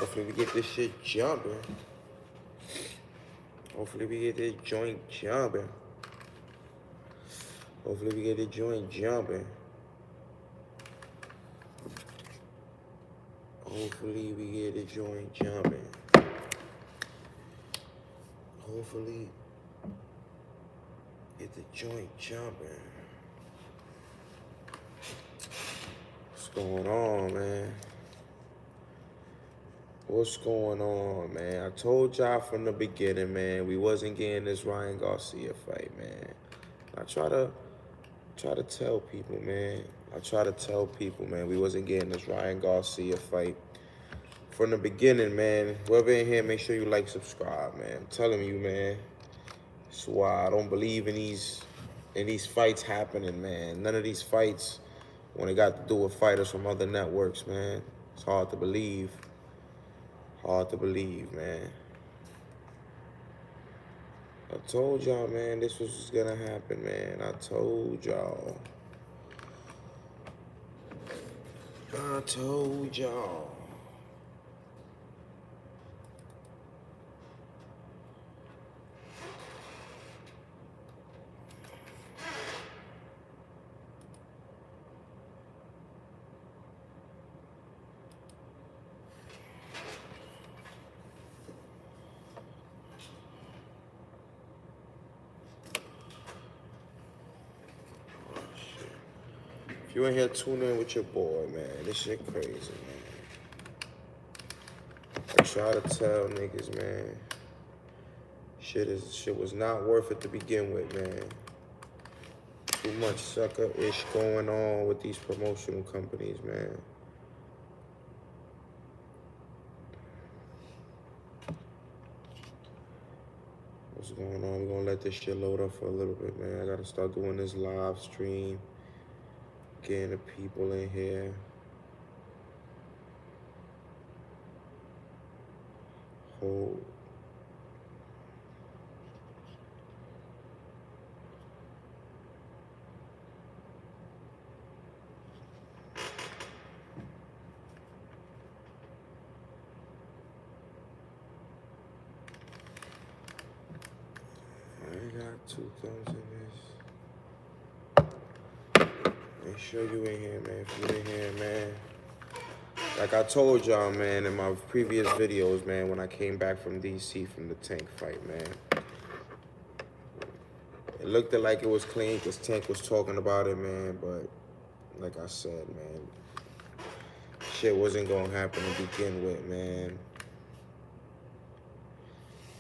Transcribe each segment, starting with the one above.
Hopefully we get this shit jumping. Hopefully we get this joint jumping. Hopefully we get this joint jumping. Hopefully we get the joint jumping. Hopefully get the joint jumping. What's going on, man? What's going on, man? I told y'all from the beginning, man, we wasn't getting this Ryan Garcia fight, man. I try to tell people, man. We wasn't getting this Ryan Garcia fight. From the beginning, man, whoever in here, make sure you like, subscribe, man. I'm telling you, man. That's why I don't believe in these fights happening, man. None of these fights, when it got to do with fighters from other networks, man. It's hard to believe. Hard to believe, man. I told y'all, man, this was just gonna happen, man. I told y'all. I told y'all. If you in here, tune in with your boy, man. This shit crazy, man. I try to tell niggas, man. Shit was not worth it to begin with, man. Too much sucker-ish going on with these promotional companies, man. What's going on? We're gonna let this shit load up for a little bit, man. I gotta start doing this live stream. Getting the people in here. Hold. I got 2 thumbs in this. Make sure you in here, man. If you in here, man. Like I told y'all, man, in my previous videos, man, when I came back from DC from the Tank fight, man. It looked like it was clean because Tank was talking about it, man. But like I said, man, shit wasn't going to happen to begin with, man.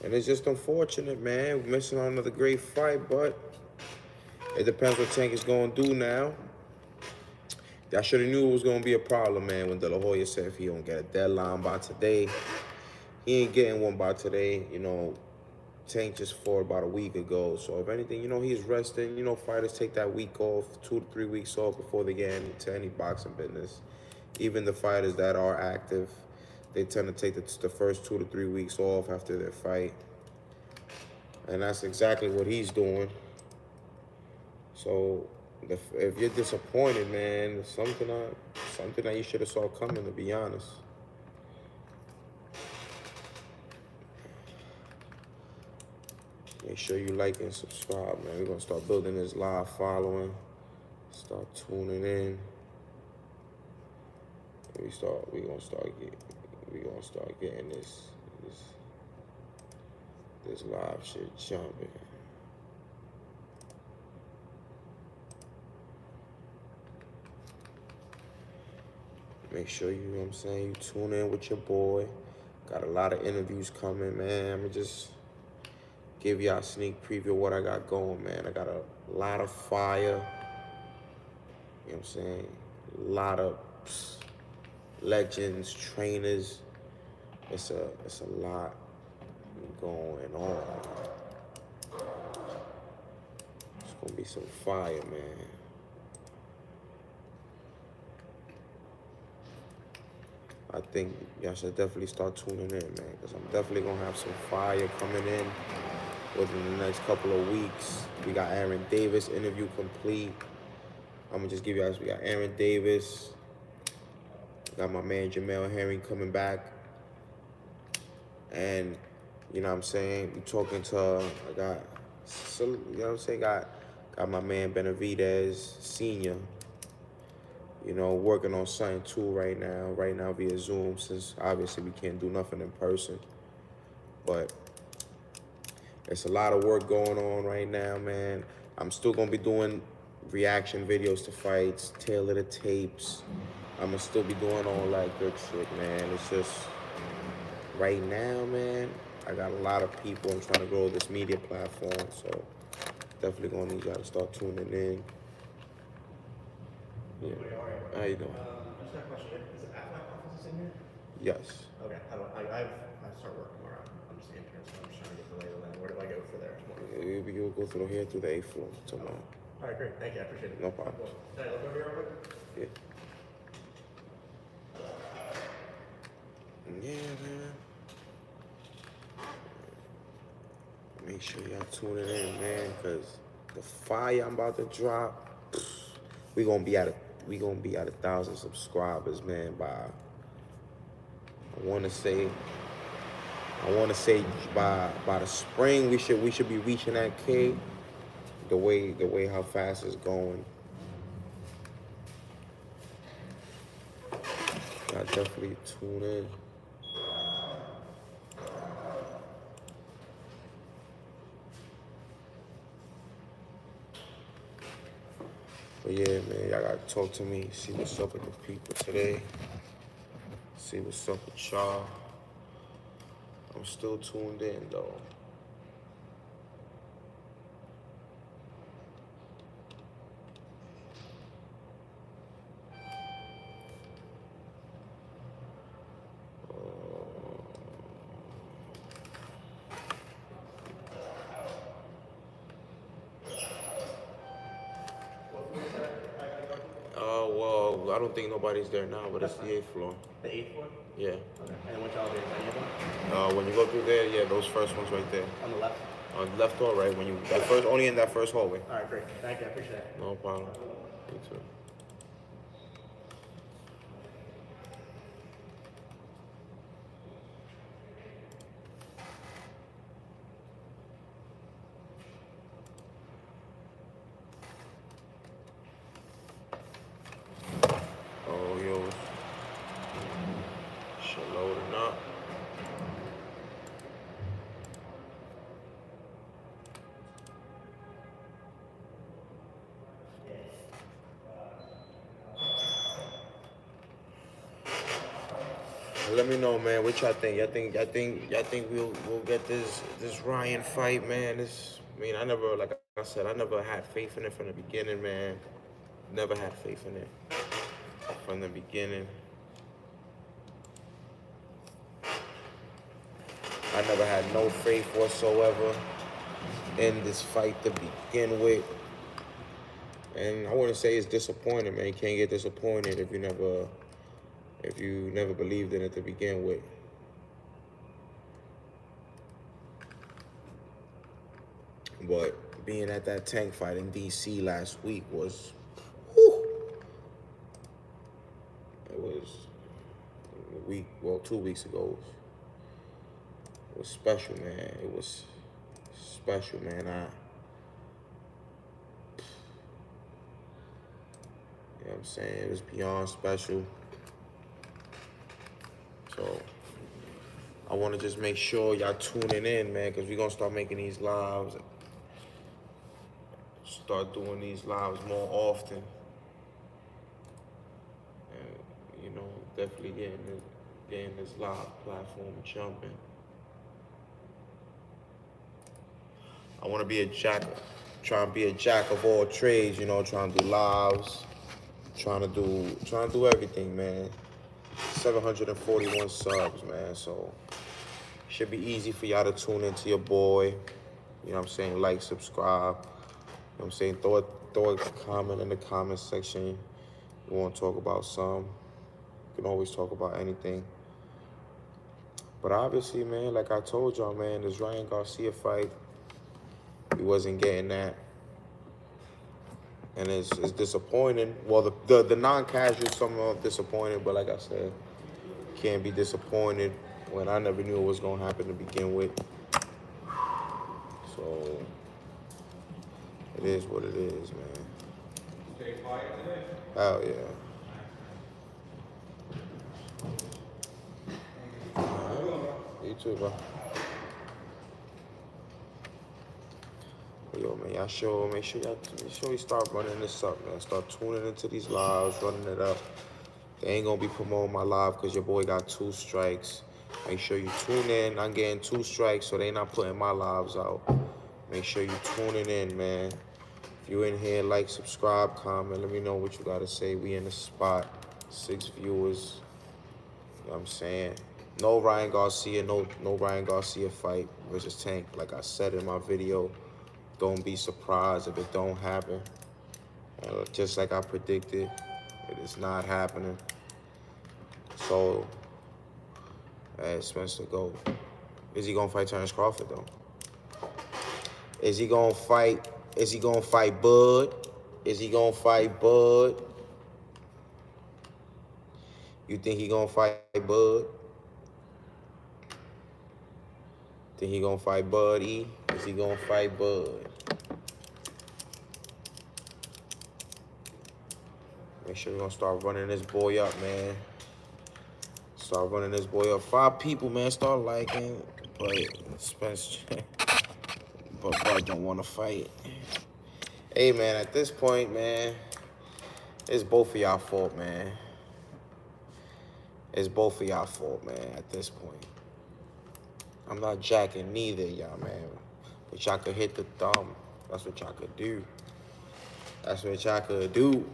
And it's just unfortunate, man. We're missing on another great fight, but it depends what Tank is going to do now. I should have knew it was going to be a problem, man, when De La Hoya said if he don't get a deadline by today, he ain't getting one by today. You know, Tank just fought about a week ago. So if anything, you know, he's resting. You know, fighters take that week off, 2 to 3 weeks off before they get into any boxing business. Even the fighters that are active, they tend to take the first 2 to 3 weeks off after their fight. And that's exactly what he's doing. So if you're disappointed, man, something that you should have saw coming, to be honest. Make sure you like and subscribe, man. We're gonna start building this live following. Start tuning in. We're gonna start getting this live shit jumping. Make sure, you know what I'm saying, you tune in with your boy. Got a lot of interviews coming, man. I'm gonna just give y'all a sneak preview of what I got going, man. I got a lot of fire. You know what I'm saying? A lot of legends, trainers. It's a lot going on. It's gonna be some fire, man. I think y'all should definitely start tuning in, man, because I'm definitely gonna have some fire coming in within the next couple of weeks. We got Aaron Davis interview complete. I'm gonna just give you guys, we got Aaron Davis. Got my man Jamel Herring coming back. And, you know what I'm saying, we talking to, I got, you know what I'm saying, got my man Benavidez Senior, you know, working on something too right now via Zoom, since obviously we can't do nothing in person. But it's a lot of work going on right now, man. I'm still gonna be doing reaction videos to fights, tail of the tapes. I'm gonna still be doing all that good shit, man. It's just, right now, man, I got a lot of people. I'm trying to grow this media platform, so definitely gonna need y'all to start tuning in. Yeah. How you doing? Just got a question. Is it at my office in here? Yes. Okay. I start work tomorrow. I'm just the intern, so I'm just trying to get the lay of the land. Where do I go for there tomorrow? You'll go through here through the 8th floor tomorrow. All right, great. Thank you. I appreciate it. No problem. Cool. Can I look over here real quick? Yeah. Yeah, man. Make sure y'all tuning in, man, because the fire I'm about to drop, we gonna be at 1,000 subscribers, man, by I wanna say by the spring we should be reaching that K. The way how fast it's going. Y'all definitely tune in. But yeah, man, y'all gotta talk to me, see what's up with the people today. See what's up with y'all. I'm still tuned in, though. Well, I don't think nobody's there now, but it's the 8th floor. The 8th floor? Yeah. Okay. And which elevator is any of them? When you go through there, yeah, those first ones right there. On the left? Left or right, only in that first hallway. All right, great. Thank you. I appreciate it. No problem. You too. Oh, yo. Shit loading up. Let me know, man. What y'all think? Y'all think we'll get this Ryan fight, man? I never, like I said, I never had faith in it from the beginning, man. Never had faith in it from the beginning. I never had no faith whatsoever in this fight to begin with. And I wouldn't say it's disappointing, man. You can't get disappointed if you never believed in it to begin with. But being at that tank fight in DC last week was, whew, it was 2 weeks ago. It was special, man. It was special, man. You know what I'm saying? It was beyond special. So I want to just make sure y'all tuning in, man, because we're going to start making these lives, start doing these lives more often. And, you know, definitely getting this live platform jumping. I want to be trying to be a jack of all trades, you know, trying to do lives, trying to do everything, man. 741 subs, man, so should be easy for y'all to tune into your boy. You know what I'm saying? Like, subscribe. You know what I'm saying? Throw a comment in the comment section. You want to talk about some. You can always talk about anything. But obviously, man, like I told y'all, man, this Ryan Garcia fight, he wasn't getting that. And it's disappointing. Well, the non-casual, some are disappointed, but like I said, can't be disappointed. when I never knew it was gonna happen to begin with. So it is what it is, man. Stay quiet today? Hell yeah. You too, bro. Yo, man, y'all make sure we start running this up, man. Start tuning into these lives, running it up. They ain't gonna be promoting my live because your boy got 2 strikes. Make sure you tune in. I'm getting 2 strikes, so they not putting my lives out. Make sure you tuning in, man. If you in here, like, subscribe, comment. Let me know what you gotta say. We in the spot. 6 viewers. You know what I'm saying? No Ryan Garcia, no Ryan Garcia fight versus Tank. Like I said in my video, don't be surprised if it don't happen. Just like I predicted, it is not happening. So, Spencer, go. Is he gonna fight Terrence Crawford though? Is he gonna fight Bud? Is he gonna fight Bud? You think he gonna fight Bud? Think he gonna fight Bud E? Is he gonna fight Bud? Make sure we're gonna start running this boy up, man. Start running this boy up. 5 people, man. Start liking. But Spence, but Bud don't want to fight. Hey, man. At this point, man, it's both of y'all fault, man. It's both of y'all fault, man. At this point, I'm not jacking neither of y'all, man. But y'all could hit the thumb. That's what y'all could do. That's what y'all could do.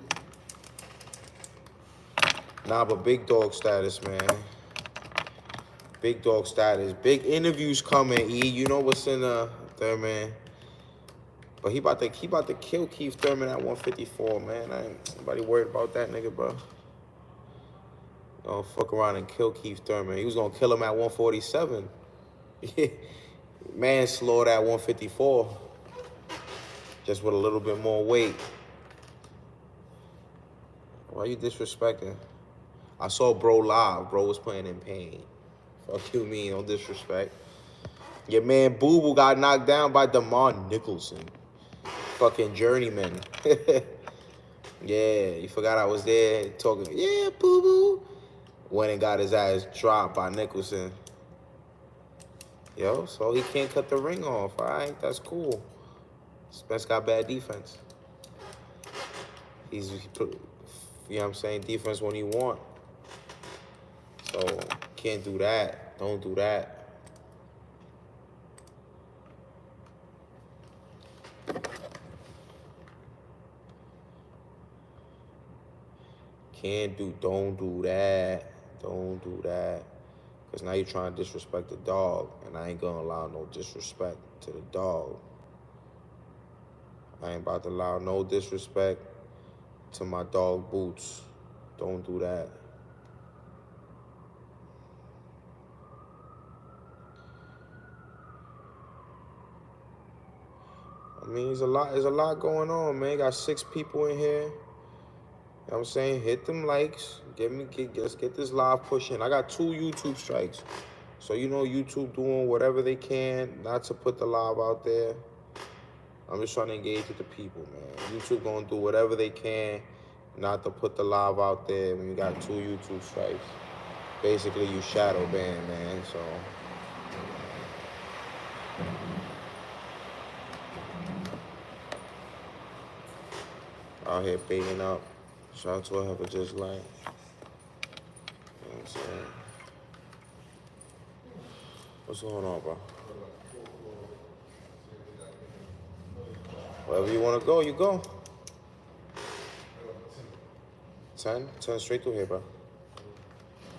Nah, but big dog status, man. Big dog status. Big interviews coming, E. You know what's in there, man. But he about to kill Keith Thurman at 154, man. I ain't nobody worried about that nigga, bro. Don't fuck around and kill Keith Thurman. He was gonna kill him at 147. Manslaughter at 154. Just with a little bit more weight. Why you disrespecting? I saw bro live. Bro was playing in pain. Fuck you mean, no disrespect. Your man Boo Boo got knocked down by DeMar Nicholson. Fucking journeyman. Yeah, you forgot I was there talking. Yeah, Boo Boo. Went and got his ass dropped by Nicholson. Yo, so he can't cut the ring off. All right, that's cool. Spence got bad defense. You know what I'm saying? Defense when he want. So, can't do that. Don't do that. Don't do that. Don't do that. Because now you're trying to disrespect the dog. And I ain't going to allow no disrespect to the dog. I ain't about to allow no disrespect to my dog Boots. Don't do that. I mean, there's a lot going on, man. Got 6 people in here. You know what I'm saying? Hit them likes. Let's get this live pushing. I got 2 YouTube strikes. So you know YouTube doing whatever they can not to put the live out there. I'm just trying to engage with the people, man. YouTube gonna do whatever they can not to put the live out there when you got 2 YouTube strikes. Basically, you shadow ban, man, so. Out here baiting up. Shout out to whoever just like. You know what I'm saying? What's going on, bro? Wherever you want to go, you go. 10 straight through here, bro.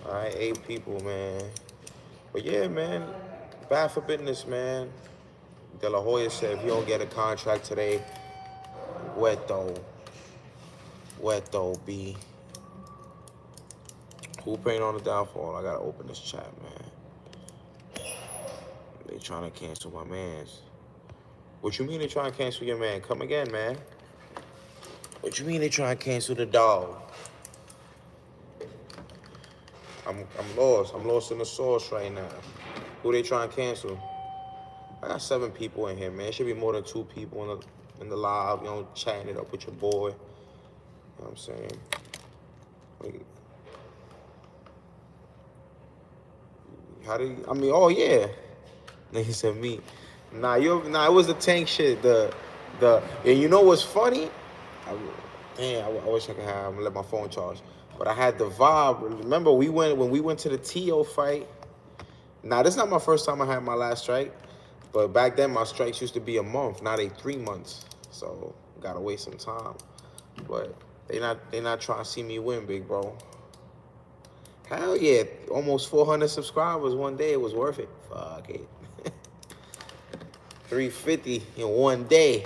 All right, 8 people, man. But yeah, man, bad for business, man. De La Hoya said if you don't get a contract today, Weto, B. Who praying on the downfall? I gotta open this chat, man. They trying to cancel my mans. What you mean they trying to cancel your man? Come again, man. What you mean they trying to cancel the dog? I'm lost. I'm lost in the sauce right now. Who they trying to cancel? I got 7 people in here, man. It should be more than 2 people in the live, you know, chatting it up with your boy. You know what I'm saying? Like, how do you, I mean, oh yeah. Nigga said me. Nah, it was the Tank shit. And you know what's funny? I wish I could have let my phone charge. But I had the vibe. Remember when we went to the T.O. fight? Now, this is not my first time I had my last strike. But back then, my strikes used to be a month. Now they 3 months. So, gotta wait some time. But they not trying to see me win, big bro. Hell yeah. Almost 400 subscribers one day. It was worth it. Fuck it. 350 in one day.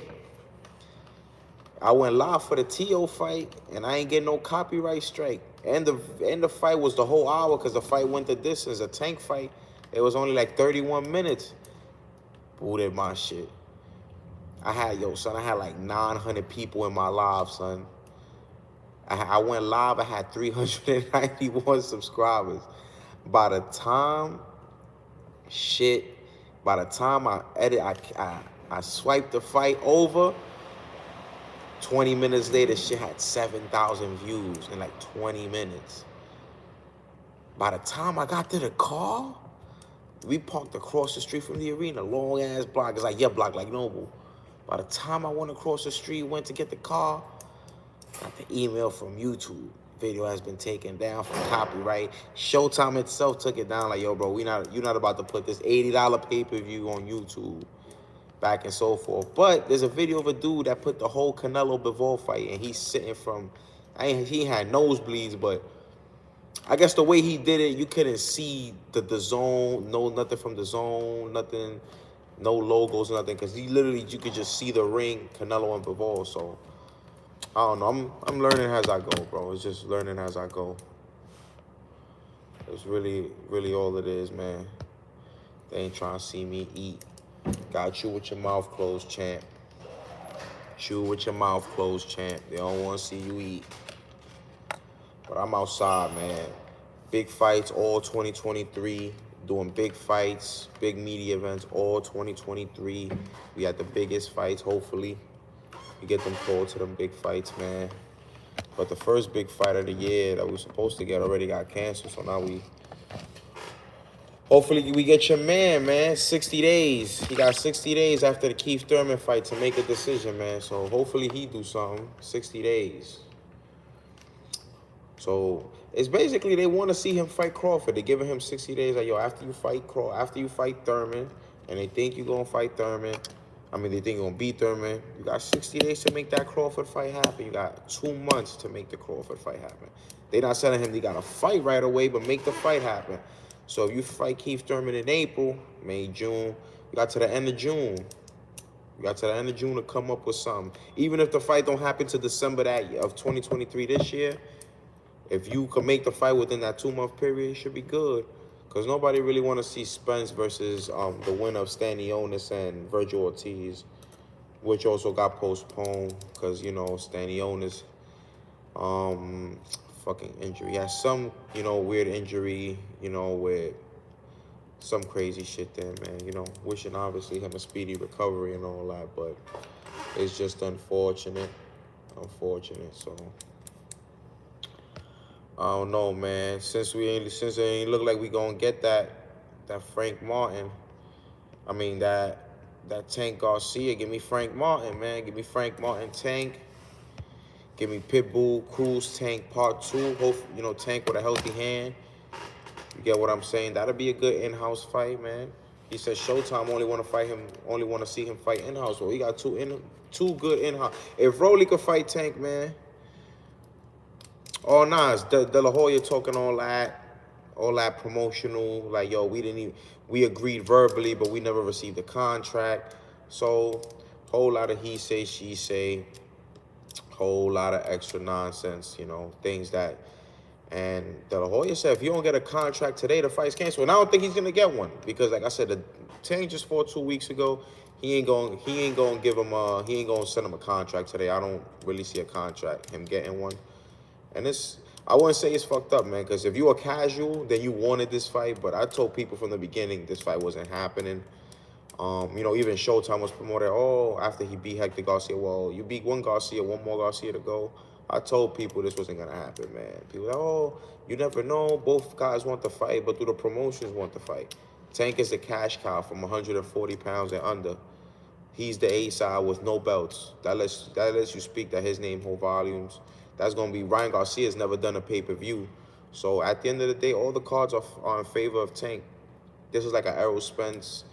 I went live for the T.O. fight, and I ain't getting no copyright strike. And the fight was the whole hour because the fight went the distance. A Tank fight, it was only like 31 minutes. Booted my shit. I had like 900 people in my live, son. I went live, I had 391 subscribers. By the time I swiped the fight over, 20 minutes later, shit had 7,000 views in like 20 minutes. By the time I got to the car, we parked across the street from the arena, long-ass block. It's like your block, like Noble. By the time I went across the street, went to get the car, got the email from YouTube. Video has been taken down for copyright. Showtime itself took it down. Like, yo, bro, you're not about to put this $80 pay-per-view on YouTube. Back and so forth. But there's a video of a dude that put the whole Canelo Bivol fight, and he's sitting from, he had nosebleeds, but I guess the way he did it, you couldn't see the zone, nothing from the zone, nothing, no logos, nothing, because you could just see the ring, Canelo and Bivol. So I don't know. I'm learning as I go, bro. It's just learning as I go. It's really, really all it is, man. They ain't trying to see me eat. Gotta chew with your mouth closed, champ. Chew with your mouth closed, champ. They don't want to see you eat. But I'm outside, man. Big fights all 2023. Doing big fights, big media events all 2023. We had the biggest fights, hopefully. We get them called to them big fights, man. But the first big fight of the year that we were supposed to get already got canceled. So now hopefully we get your man, 60 days. He got 60 days after the Keith Thurman fight to make a decision, man. So hopefully he do something. 60 days. So it's basically they want to see him fight Crawford. They're giving him 60 days. Like, yo, after you fight Thurman, and they think you're going to fight Thurman, they think you're going to beat Thurman, you got 60 days to make that Crawford fight happen. You got 2 months to make the Crawford fight happen. They're not telling him they got to fight right away, but make the fight happen. So if you fight Keith Thurman in April, May, June, you got to the end of June. You got to the end of June to come up with something. Even if the fight don't happen to December of 2023 this year, if you can make the fight within that 2-month period, it should be good. Because nobody really want to see Spence versus the winner of Stanionis and Virgil Ortiz, which also got postponed because, Stanionis fucking injury. He has some, weird injury, with some crazy shit there, man. Wishing, obviously, him a speedy recovery and all that, but it's just unfortunate. So I don't know, man. Since it ain't look like we gonna get that Frank Martin, that Tank Garcia. Give me Frank Martin, man. Give me Frank Martin Tank. Give me Pitbull Cruz Tank Part 2. Hope Tank with a healthy hand. You get what I'm saying? That'll be a good in-house fight, man. He said Showtime only want to see him fight in-house. Well, he got two good in-house. If Rolly could fight Tank, man. Oh, nah, it's De La Hoya talking all that promotional, like, yo, we agreed verbally, but we never received a contract. So, whole lot of he say, she say, whole lot of extra nonsense, things that, and De La Hoya said, if you don't get a contract today, the fight's canceled. And I don't think he's gonna get one, because like I said, the Tank just fought 2 weeks ago. He ain't gonna send him a contract today. I don't really see a contract, him getting one. And I wouldn't say it's fucked up, man, because if you were casual, then you wanted this fight. But I told people from the beginning this fight wasn't happening. You know, even Showtime was promoted, oh, after he beat Hector Garcia, well, you beat one Garcia, one more Garcia to go. I told people this wasn't going to happen, man. People like, oh, you never know. Both guys want to fight, but do the promotions want to fight? Tank is a cash cow from 140 pounds and under. He's the A side with no belts. That lets you speak that his name hold volumes. That's going to be Ryan Garcia's never done a pay-per-view. So at the end of the day, all the cards are in favor of Tank. This is like an Errol Spence.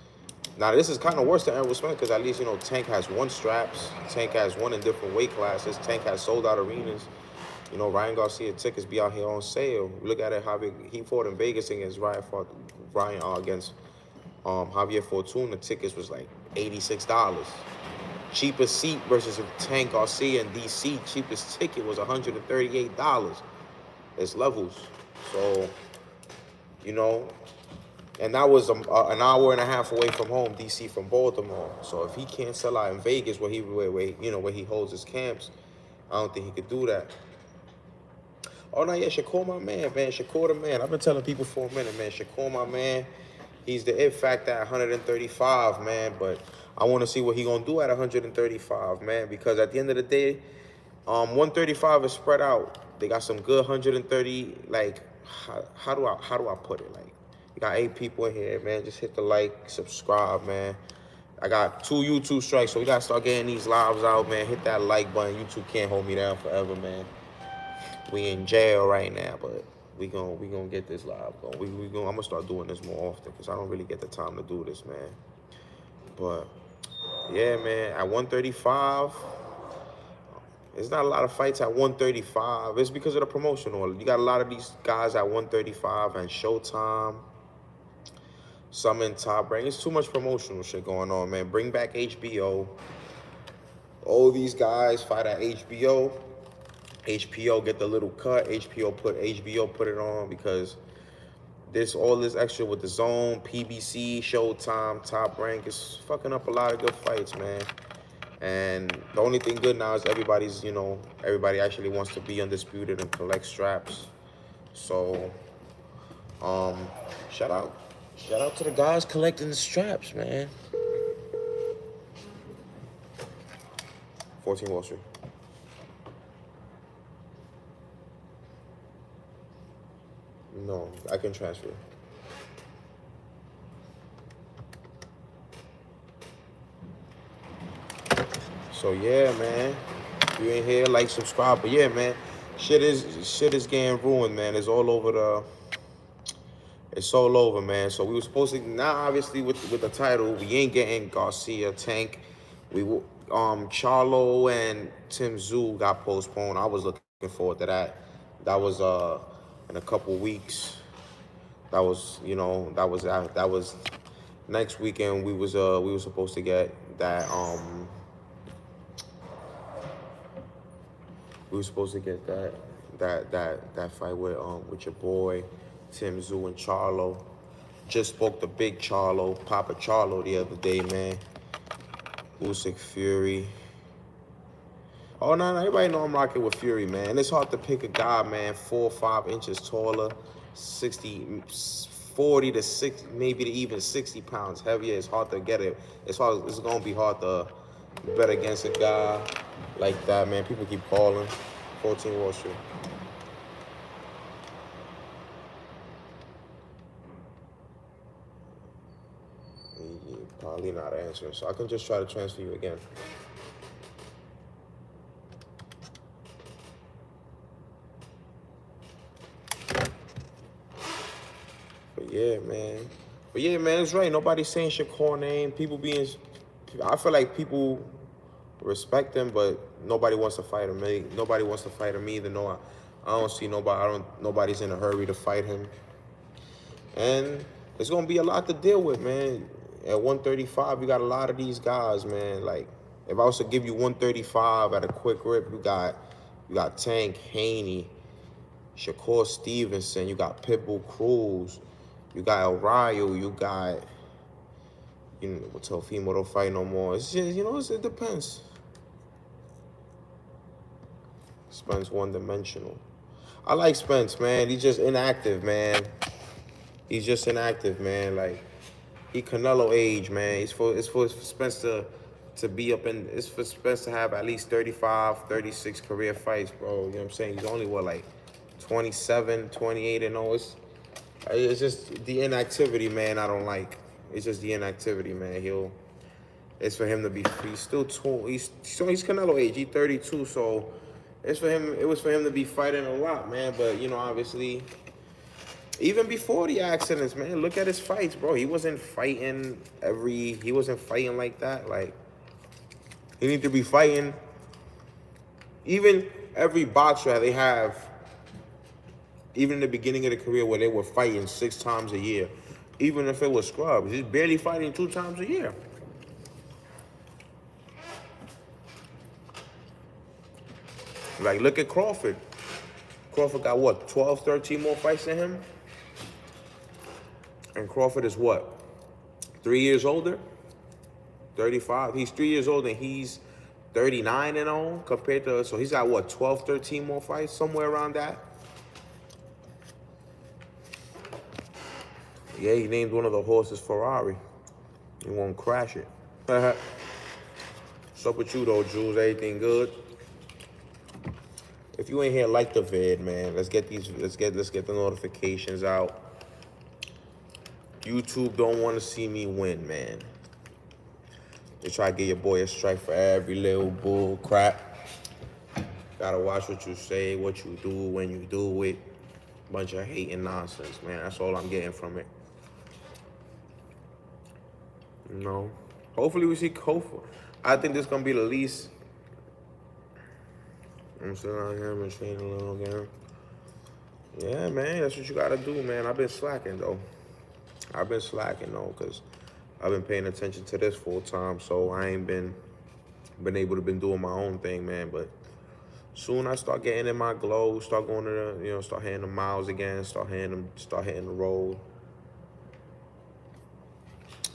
Now, this is kind of worse than Errol Spence because at least, you know, Tank has won straps. Tank has won in different weight classes. Tank has sold out arenas. You know, Ryan Garcia tickets be out here on sale. Look at it, he fought in Vegas against against Javier Fortuna. The tickets was like $86. Cheapest seat versus Tank Garcia in DC. Cheapest ticket was $138. It's levels. So, you know, and that was an hour and a half away from home, DC from Baltimore. So if he can't sell out in Vegas, where he holds his camps, I don't think he could do that. Oh no, yeah, Shakur my man. Shakur the man. I've been telling people for a minute, man. Shakur my man. He's the it factor at 135, man. But I want to see what he gonna do at 135, man. Because at the end of the day, 135 is spread out. They got some good 130. Like, how do I put it? Like, you got 8 people in here, man. Just hit the like, subscribe, man. I got 2 YouTube strikes, so we gotta start getting these lives out, man. Hit that like button. YouTube can't hold me down forever, man. We in jail right now, but we gonna get this live going. I'm gonna start doing this more often because I don't really get the time to do this, man. But yeah, man, at 135, there's not a lot of fights at 135. It's because of the promotion order. You got a lot of these guys at 135 and Showtime. Some in Top Rank. It's too much promotional shit going on, man. Bring back HBO. All these guys fight at HBO. HBO get the little cut. HBO put it on because all this extra with the Zone, PBC, Showtime, Top Rank is fucking up a lot of good fights, man. And the only thing good now is everybody actually wants to be undisputed and collect straps. So, shout out to the guys collecting the straps, man. 14 Wall Street. No, I can transfer. So yeah, man. If you ain't here, like, subscribe. But yeah, man, shit is getting ruined, man. It's all over man. So we were supposed to now, obviously, with the title, we ain't getting Garcia, Tank. Charlo and Tim Tszyu got postponed. I was looking forward to that. That was in a couple weeks. That was next weekend. We were supposed to get that that fight with your boy Tim Tszyu and Charlo. Just spoke to Big Charlo, Papa Charlo, the other day, man. Usyk, Fury. Oh, no, everybody know I'm rocking with Fury, man. And it's hard to pick a guy, man, 4 or 5 inches taller, 40 to 60, maybe to even 60 pounds heavier. It's hard to get it. It's going to be hard to bet against a guy like that, man. People keep calling. 14 Wall Street. You're probably not answering, so I can just try to transfer you again. But yeah, man, it's right. Nobody's saying Shakur name. I feel like people respect him, but nobody wants to fight him. Nobody wants to fight him either. No, I don't see nobody. Nobody's in a hurry to fight him. And it's gonna be a lot to deal with, man. At 135, you got a lot of these guys, man. Like, if I was to give you 135 at a quick rip, you got Tank, Haney, Shakur Stevenson, you got Pitbull Cruz, you got El Rayo, you got, Teofimo don't fight no more. It's just, it depends. Spence one-dimensional. I like Spence, man. He's just inactive, man. He's just inactive, man. Like, he Canelo age, man. It's for Spence to be up in, it's for Spence to have at least 35, 36 career fights, bro. You know what I'm saying? He's only, what, like 27, 28 and all. It's just the inactivity, man, I don't like. It's just the inactivity, man. It's for him to be, he's still he's Canelo age, he's 32, so it was for him to be fighting a lot, man. But, you know, obviously, even before the accidents, man, look at his fights, bro. He wasn't fighting like that. Like, he need to be fighting. Even every boxer they have, even in the beginning of the career where they were fighting 6 times a year, even if it was scrubs, he's barely fighting 2 times a year. Like, look at Crawford. Crawford got, what, 12, 13 more fights than him? And Crawford is what? 3 years older? 35? He's 3 years older and he's 39 and all compared to, so he's got, what, 12, 13 more fights? Somewhere around that? Yeah, he named one of the horses Ferrari. He won't crash it. What's up with you, though, Jules? Everything good? If you ain't here, like the vid, man. Let's get the notifications out. YouTube don't want to see me win, man. They try to get your boy a strike for every little bull crap. Gotta watch what you say, what you do, when you do it. Bunch of hating nonsense, man. That's all I'm getting from it. You know? Hopefully we see Kofa. I think this gonna be the least. I'm sitting out here, I'm training a little again. Yeah, man, that's what you gotta do, man. I've been slacking, though. Because I've been paying attention to this full time, so I ain't been able to been doing my own thing, man. But soon I start getting in my glow, start going to the, you know, start hitting the miles again, start hitting the road.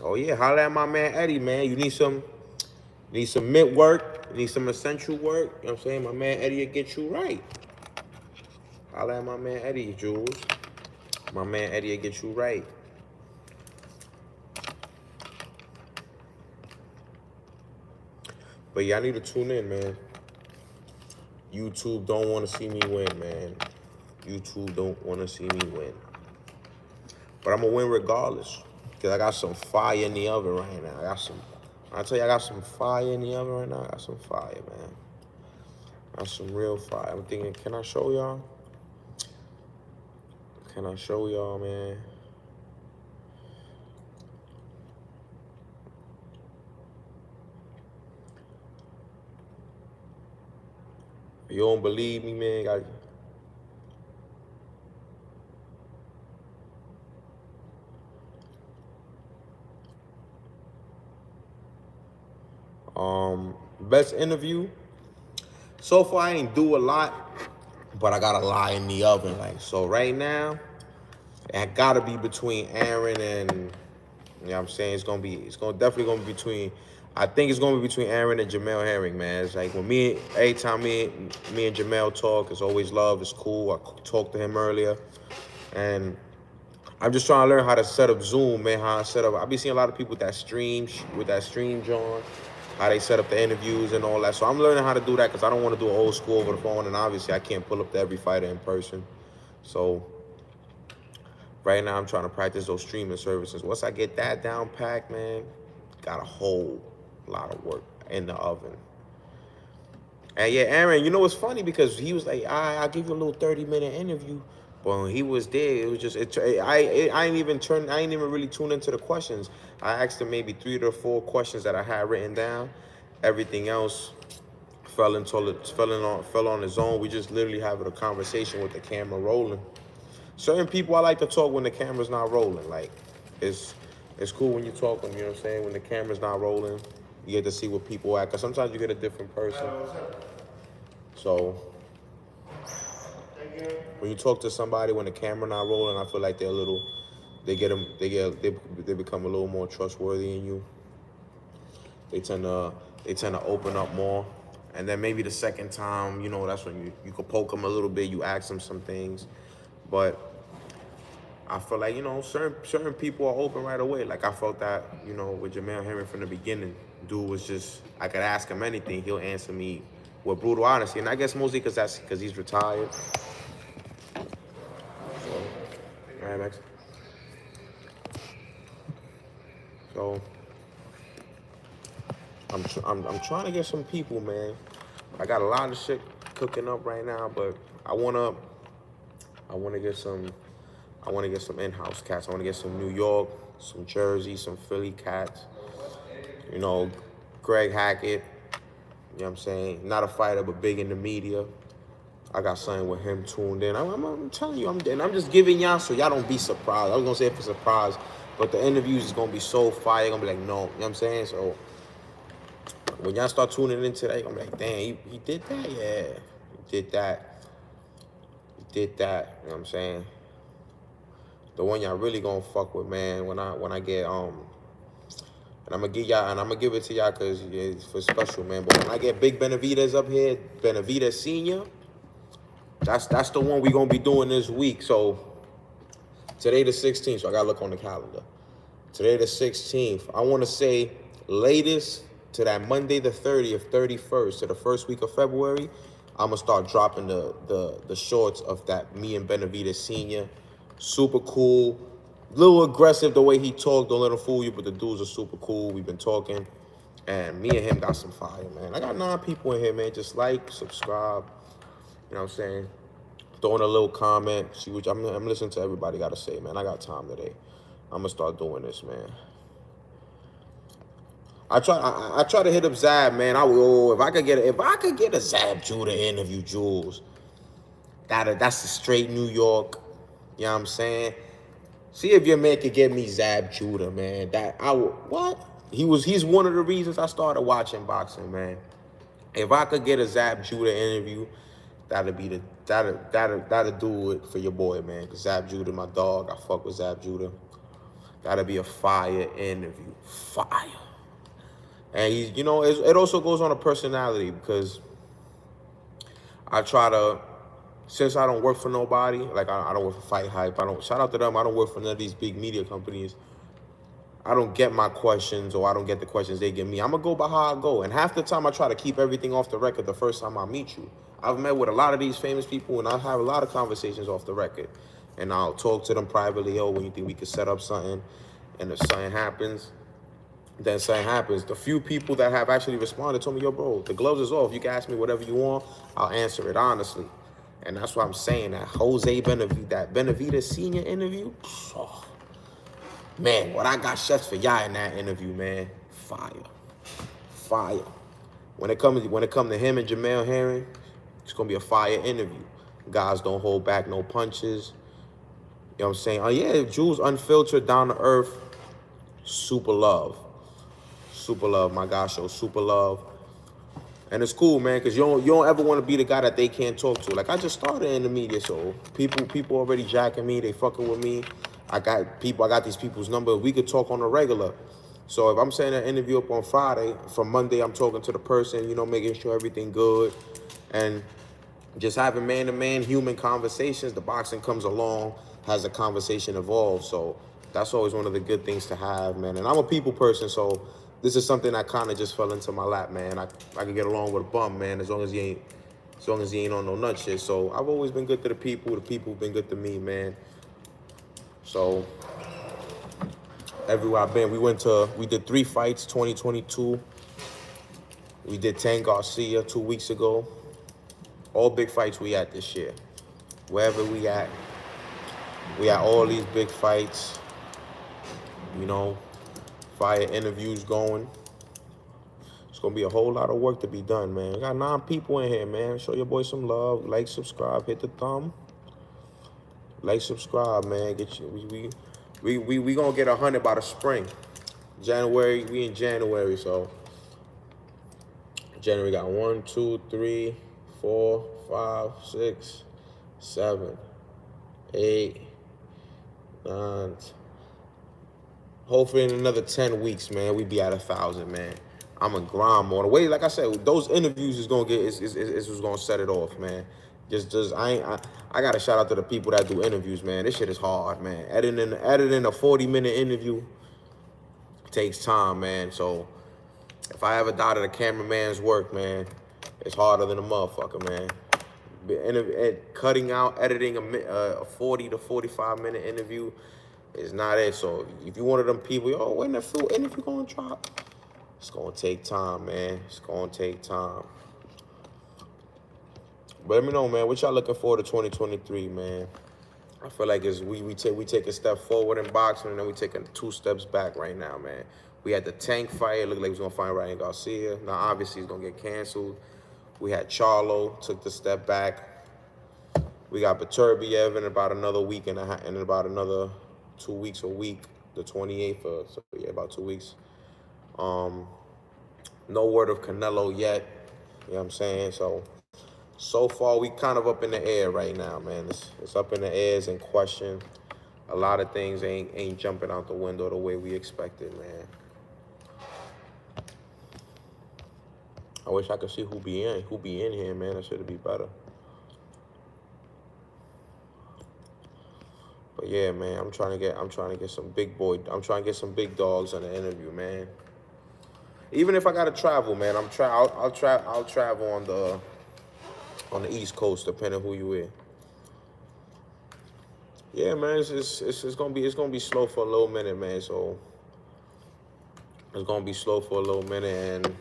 Oh yeah, holla at my man Eddie, man. You need some mid work, you need some essential work. You know what I'm saying? My man Eddie will get you right. Holla at my man Eddie, Jules. My man Eddie will get you right. But yeah, I need to tune in, man. YouTube don't want to see me win, man. YouTube don't want to see me win. But I'm going to win regardless. Because I got some fire in the oven right now. I tell you, I got some fire in the oven right now. I got some fire, man. I got some real fire. I'm thinking, can I show y'all? Can I show y'all, man? If you don't believe me, man, best interview. So far, I ain't do a lot, but I got a lot in the oven. Like, so right now, it gotta be between Aaron and, you know what I'm saying? It's definitely gonna be between, I think it's gonna be between Aaron and Jamel Herring, man. It's like when every time me and Jamel talk, it's always love, it's cool. I talked to him earlier. And I'm just trying to learn how to set up Zoom, man, I be seeing a lot of people with that stream John, how they set up the interviews and all that. So I'm learning how to do that because I don't want to do it old school over the phone, and obviously I can't pull up to every fighter in person. So right now I'm trying to practice those streaming services. Once I get that down packed, man, got a whole lot of work in the oven. And yeah, Aaron, you know what's funny? Because he was like, I'll give you a little 30-minute interview. But when he was there, it was just, I ain't even really tuned into the questions. I asked him maybe 3 to 4 questions that I had written down. Everything else fell on its own. We just literally having a conversation with the camera rolling. Certain people I like to talk when the camera's not rolling. Like, it's cool when you talk, you know what I'm saying? When the camera's not rolling, you get to see what people act. Because sometimes you get a different person. So when you talk to somebody when the camera not rolling, I feel like they become a little more trustworthy in you. They tend to open up more, And then maybe the second time, you know, that's when you could poke him a little bit, you ask him some things. But I feel like, you know, certain people are open right away. Like I felt that, you know, with Jamel Henry from the beginning. Dude was just, I could ask him anything, he'll answer me with brutal honesty. And I guess mostly because he's retired. So, all right, Max. So I'm trying to get some people, man. I got a lot of shit cooking up right now, but I wanna get some in-house cats. I wanna get some New York, some Jersey, some Philly cats. You know, Greg Hackett, you know what I'm saying? Not a fighter, but big in the media. I got something with him tuned in. I'm telling you, I'm just giving y'all so y'all don't be surprised. I was gonna say if it's a surprise, but the interviews is gonna be so fire. Gonna be like, no, you know what I'm saying? So when y'all start tuning into that, you're gonna be like, damn, he did that? Yeah, he did that. He did that, you know what I'm saying? The one y'all really gonna fuck with, man, when I get and I'm gonna give it to y'all because it's for special, man. But when I get Big Benavidez up here, Benavidez Senior, that's the one we gonna be doing this week. So today the 16th, so I gotta look on the calendar. Today the 16th. I wanna say latest to that Monday the 30th, 31st, to the first week of February, I'm gonna start dropping the shorts of that me and Benavidez Senior. Super cool. Little aggressive the way he talked. Don't let him fool you, but the dudes are super cool. We've been talking. And me and him got some fire, man. I got 9 people in here, man. Just like, subscribe. You know what I'm saying? Throw in a little comment. See what I'm listening to everybody got to say, man. I got time today. I'm going to start doing this, man. I try to hit up Zab, man. If I could get a Zab Judah interview, Jules. That's a straight New York. You know what I'm saying? See if your man could get me Zab Judah, man. What? He's one of the reasons I started watching boxing, man. If I could get a Zab Judah interview, that'll do it for your boy, man. Cause Zab Judah, my dog, I fuck with Zab Judah. That'll be a fire interview, fire. And you know, it also goes on a personality because I try to. Since I don't work for nobody, like I don't work for Fight Hype, shout out to them, I don't work for none of these big media companies. I don't get my questions or I don't get the questions they give me. I'm going to go by how I go. And half the time I try to keep everything off the record the first time I meet you. I've met with a lot of these famous people and I have a lot of conversations off the record. And I'll talk to them privately, when you think we could set up something. And if something happens, then something happens. The few people that have actually responded told me, yo, bro, the gloves is off. You can ask me whatever you want. I'll answer it honestly. And that's why I'm saying that Benavidez Senior interview, oh, man, what I got chefs for y'all in that interview, man, fire. When it comes to him and Jamel Henry, it's gonna be a fire interview. Guys don't hold back no punches. You know what I'm saying? Oh yeah, Jules unfiltered, down to earth, super love, my gosh, show super love. And it's cool, man, because you don't ever want to be the guy that they can't talk to. Like, I just started in the media, so people already jacking me. They fucking with me. I got these people's number. We could talk on a regular. So if I'm setting an interview up on Friday, from Monday I'm talking to the person, you know, making sure everything good. And just having man-to-man human conversations. The boxing comes along, has a conversation evolve. So that's always one of the good things to have, man. And I'm a people person, so this is something that kind of just fell into my lap, man. I can get along with a bum, man, as long as he ain't on no nut shit. So I've always been good to the people have been good to me, man. So everywhere I've been, we did 3 fights, 2022. We did 10 Garcia 2 weeks ago. All big fights we at this year. Wherever we at all these big fights, you know, fire interviews going. It's gonna be a whole lot of work to be done, man. We got 9 people in here, man. Show your boy some love. Like, subscribe, hit the thumb. Like, subscribe, man. We gonna get 100 by the spring. January, we in January, so January got 1, 2, 3, 4, 5, 6, 7, 8, 9. Hopefully in another 10 weeks, man, we be at 1,000, man. I'm gonna grind more. The way, like I said, those interviews is gonna get is what's gonna set it off, man. I gotta shout out to the people that do interviews, man. This shit is hard, man. Editing a 40-minute interview takes time, man. So if I ever doubted a cameraman's work, man, it's harder than a motherfucker, man. Cutting out, editing a 40 to 45-minute interview is not it. So if you one of them people, yo, when the full interview gonna drop? It's gonna take time, man. It's gonna take time. But let me know, man, what y'all looking forward to 2023, man? I feel like we take a step forward in boxing, and then we take 2 steps back right now, man. We had the Tank fight. It looked like we was gonna fight Ryan Garcia. Now obviously he's gonna get canceled. We had Charlo, took the step back. We got Beterbiev in about another week and in about another 2 weeks, a week, the 28th, so yeah, about 2 weeks. No word of Canelo yet. You know what I'm saying? So far, we kind of up in the air right now, man. It's up in the air, it's in question. A lot of things ain't jumping out the window the way we expected, man. I wish I could see who be in here, man. That should be better. But yeah, man, I'm trying to get some big dogs on the interview, man. Even if I gotta travel, man, I'll travel on the East Coast, depending on who you with. Yeah, man, it's gonna be slow for a little minute, man. So it's gonna be slow for a little minute, and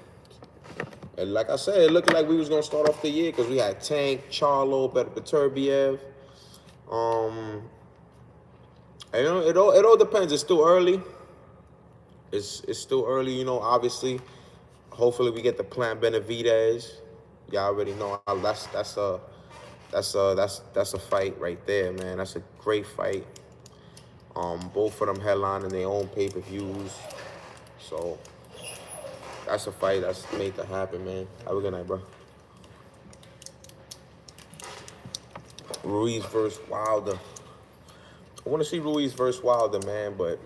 like I said, it looked like we was gonna start off the year because we had Tank, Charlo, Beterbiev. You know, it all depends. It's still early. It's still early, you know. Obviously, hopefully we get the Plant Benavidez. Y'all already know that's a fight right there, man. That's a great fight. Both of them headlining their own pay-per-views, so that's a fight that's made to happen, man. Have a good night, bro. Ruiz versus Wilder. I want to see Ruiz versus Wilder, man, but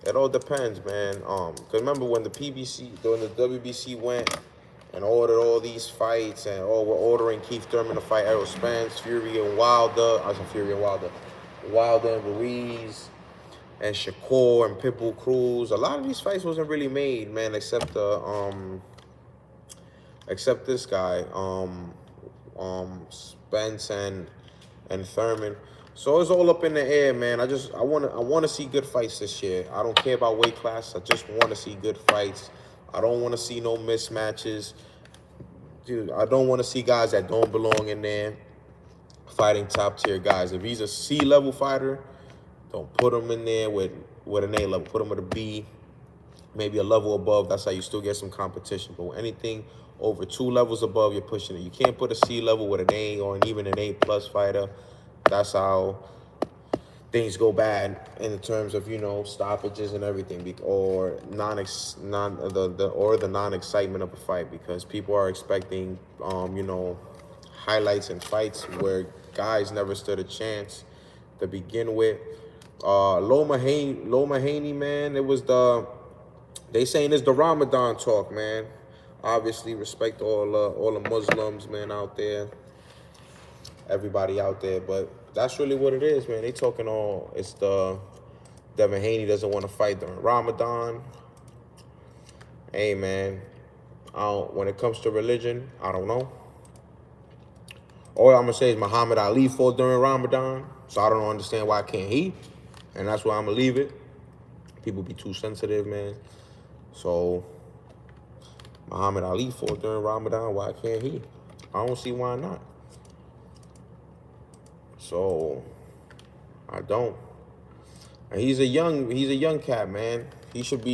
it all depends, man. Cause remember when the WBC went and ordered all these fights, and we're ordering Keith Thurman to fight Errol Spence, Fury and Wilder. I said Fury and Wilder, Wilder and Ruiz, and Shakur and Pitbull Cruz. A lot of these fights wasn't really made, man, except this guy, Spence and Thurman. So it's all up in the air, man. I want to see good fights this year. I don't care about weight class. I just want to see good fights. I don't want to see no mismatches. Dude, I don't want to see guys that don't belong in there fighting top-tier guys. If he's a C-level fighter, don't put him in there with an A level. Put him with a B, maybe a level above. That's how you still get some competition. But anything over 2 levels above, you're pushing it. You can't put a C level with an A or even an A+ fighter. That's how things go bad in terms of, you know, stoppages and everything, or the non-excitement of a fight, because people are expecting, you know, highlights and fights where guys never stood a chance to begin with. Loma Haney, man, they saying it's the Ramadan talk, man. Obviously, respect all the Muslims, man, out there, everybody out there, but that's really what it is, man. They talking it's the Devin Haney doesn't want to fight during Ramadan. Hey, man, when it comes to religion, I don't know. All I'm gonna say is Muhammad Ali fought during Ramadan, so I don't understand why can't he, and that's why I'm gonna leave it. People be too sensitive, man. So Muhammad Ali fought during Ramadan, why can't he? I don't see why not. So I don't. And he's a young cat, man. He should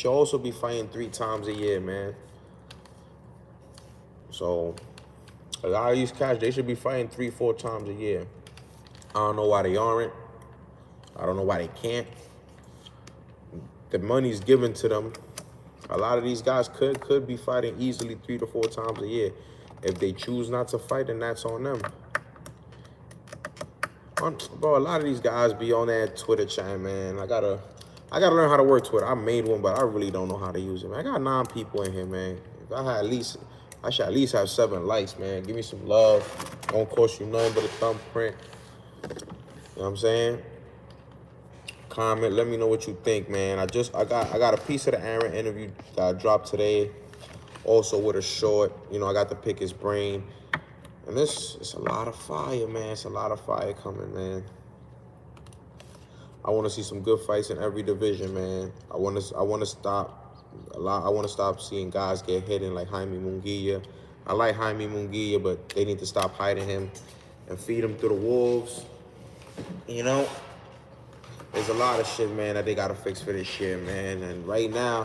also be fighting 3 times a year, man. So a lot of these cats, they should be fighting 3-4 times a year. I don't know why they aren't. I don't know why they can't. The money's given to them. A lot of these guys could be fighting easily 3 to 4 times a year. If they choose not to fight, then that's on them. Bro, a lot of these guys be on that Twitter chat, man. I gotta I gotta learn how to work Twitter. I made one, but I really don't know how to use it, man. I got 9 people in here, man. If I had I should at least have 7 likes, man. Give me some love. Don't cost you nothing but a thumbprint. You know what I'm saying? Comment. Let me know what you think, man. I got a piece of the Aaron interview that I dropped today. Also with a short. You know, I got to pick his brain. And it's a lot of fire, man. It's a lot of fire coming, man. I want to see some good fights in every division, man. I want to stop seeing guys get hidden like Jaime Munguia. I like Jaime Munguia, but they need to stop hiding him and feed him through the wolves. You know, there's a lot of shit, man, that they got to fix for this year, man. And right now,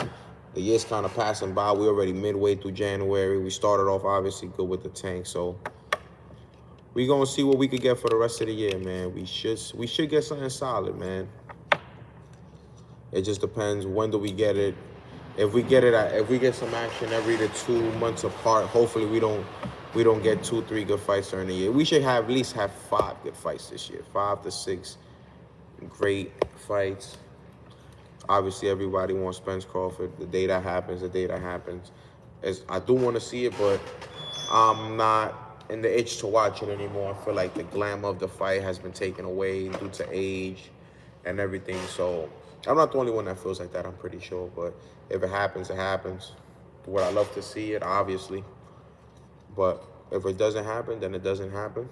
the year's kind of passing by. We're already midway through January. We started off, obviously, good with the tank. So we're going to see what we could get for the rest of the year, man. We should get something solid, man. It just depends, when do we get it? If we get some action every 2 months apart, hopefully we don't get 2-3 good fights during the year. We should at least have 5 good fights this year. 5 to 6 great fights. Obviously, everybody wants Spence Crawford. The day that happens, I do want to see it, but I'm not in the itch to watch it anymore. I feel like the glamour of the fight has been taken away due to age and everything. So I'm not the only one that feels like that, I'm pretty sure. But if it happens, it happens. Would I love to see it? Obviously. But if it doesn't happen, then it doesn't happen.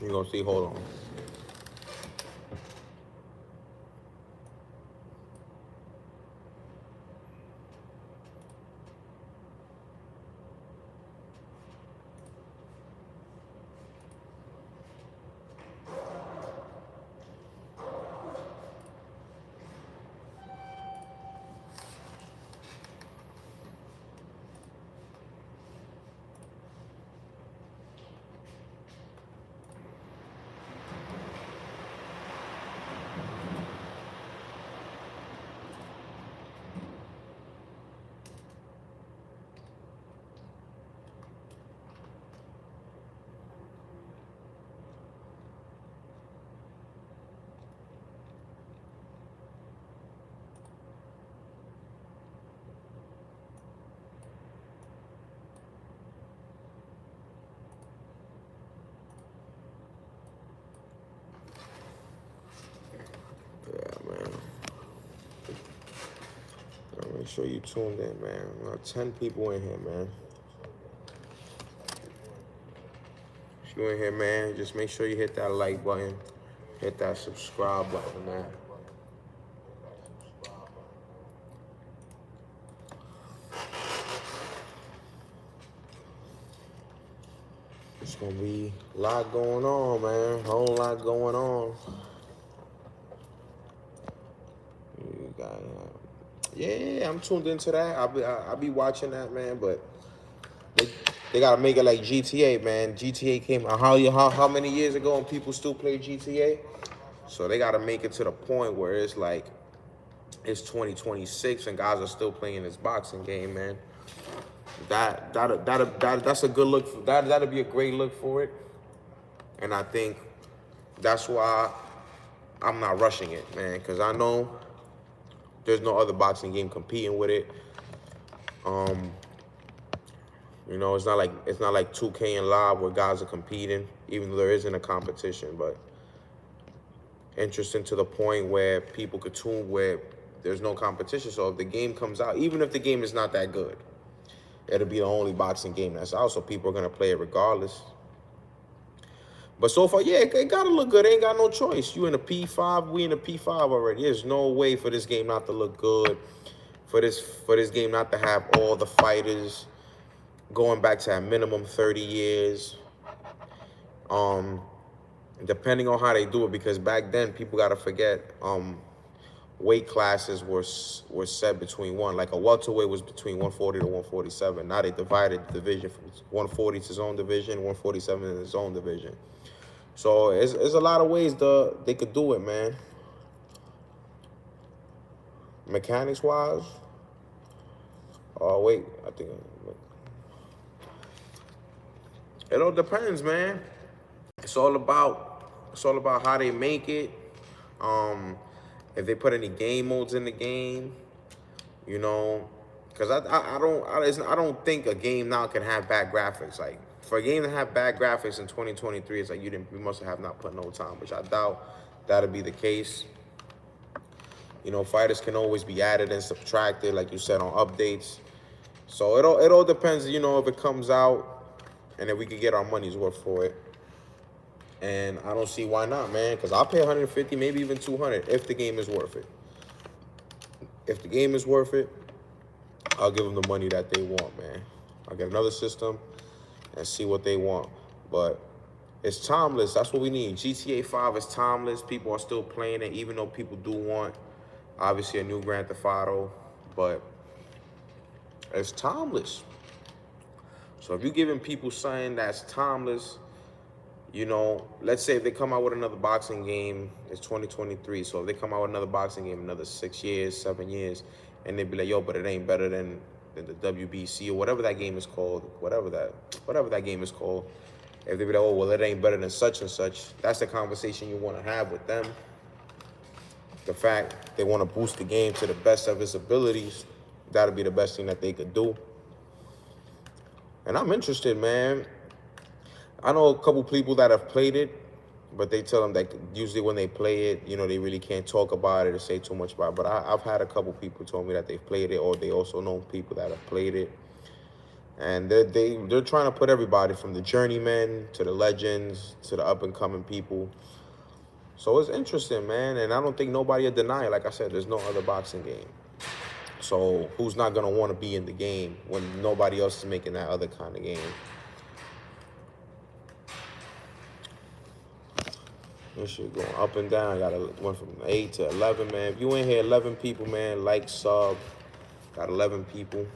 You're going to see. Hold on. Make sure you tuned in, man. We got 10 people in here, man. If you're in here, man, just make sure you hit that like button. Hit that subscribe button, man. It's gonna be a lot going on, man. A whole lot going on. You got yeah, I'm tuned into that. I'll be watching that, man. But they gotta make it like GTA, man. GTA came how many years ago, and people still play GTA? So they gotta make it to the point where it's like it's 2026 and guys are still playing this boxing game, man. That's a good look. That'll be a great look for it. And I think that's why I'm not rushing it, man, because I know there's no other boxing game competing with it. You know, it's not like 2K and Live where guys are competing, even though there isn't a competition. But interesting to the point where people could tune where there's no competition. So if the game comes out, even if the game is not that good, it'll be the only boxing game that's out. So people are gonna play it regardless. But so far, yeah, it gotta look good. Ain't got no choice. You in a P5, we in a P5 already. There's no way for this game not to look good. For this game not to have all the fighters going back to a minimum 30 years. Depending on how they do it, because back then people gotta forget weight classes were set between like a welterweight was between 140 to 147. Now they divided the division from 140 to his own division, 147 in his own division. So it's a lot of ways they could do it, man. Mechanics-wise. Oh, wait. I think... It all depends, man. It's all about how they make it. if they put any game modes in the game, you know, because I don't think a game now can have bad graphics. Like for a game to have bad graphics in 2023, it's like you must have not put no time, which I doubt that'll be the case. You know, fighters can always be added and subtracted, like you said, on updates. So it all depends, you know, if it comes out and if we can get our money's worth for it. And I don't see why not, man, because I'll pay 150, maybe even 200 if the game is worth it. If the game is worth it, I'll give them the money that they want, man. I'll get another system and see what they want. But it's timeless. That's what we need. GTA 5 is timeless. People are still playing it, even though people do want, obviously, a new Grand Theft Auto. But it's timeless. So if you're giving people something that's timeless, you know, let's say if they come out with another boxing game, it's 2023. So if they come out with another boxing game, another 6 years, 7 years, and they be like, yo, but it ain't better than the WBC or whatever that game is called, whatever that game is called. If they be like, oh, well, it ain't better than such and such, that's the conversation you want to have with them. The fact they want to boost the game to the best of its abilities, that'll be the best thing that they could do. And I'm interested, man. I know a couple people that have played it, but they tell them that usually when they play it, you know, they really can't talk about it or say too much about it. But I've had a couple people tell me that they've played it, or they also know people that have played it. And they're trying to put everybody from the journeymen to the legends to the up-and-coming people. So it's interesting, man. And I don't think nobody will deny it. Like I said, there's no other boxing game. So who's not going to want to be in the game when nobody else is making that other kind of game? This shit going up and down. Went from 8 to 11, man. If you in here, 11 people, man, like, sub. Got 11 people.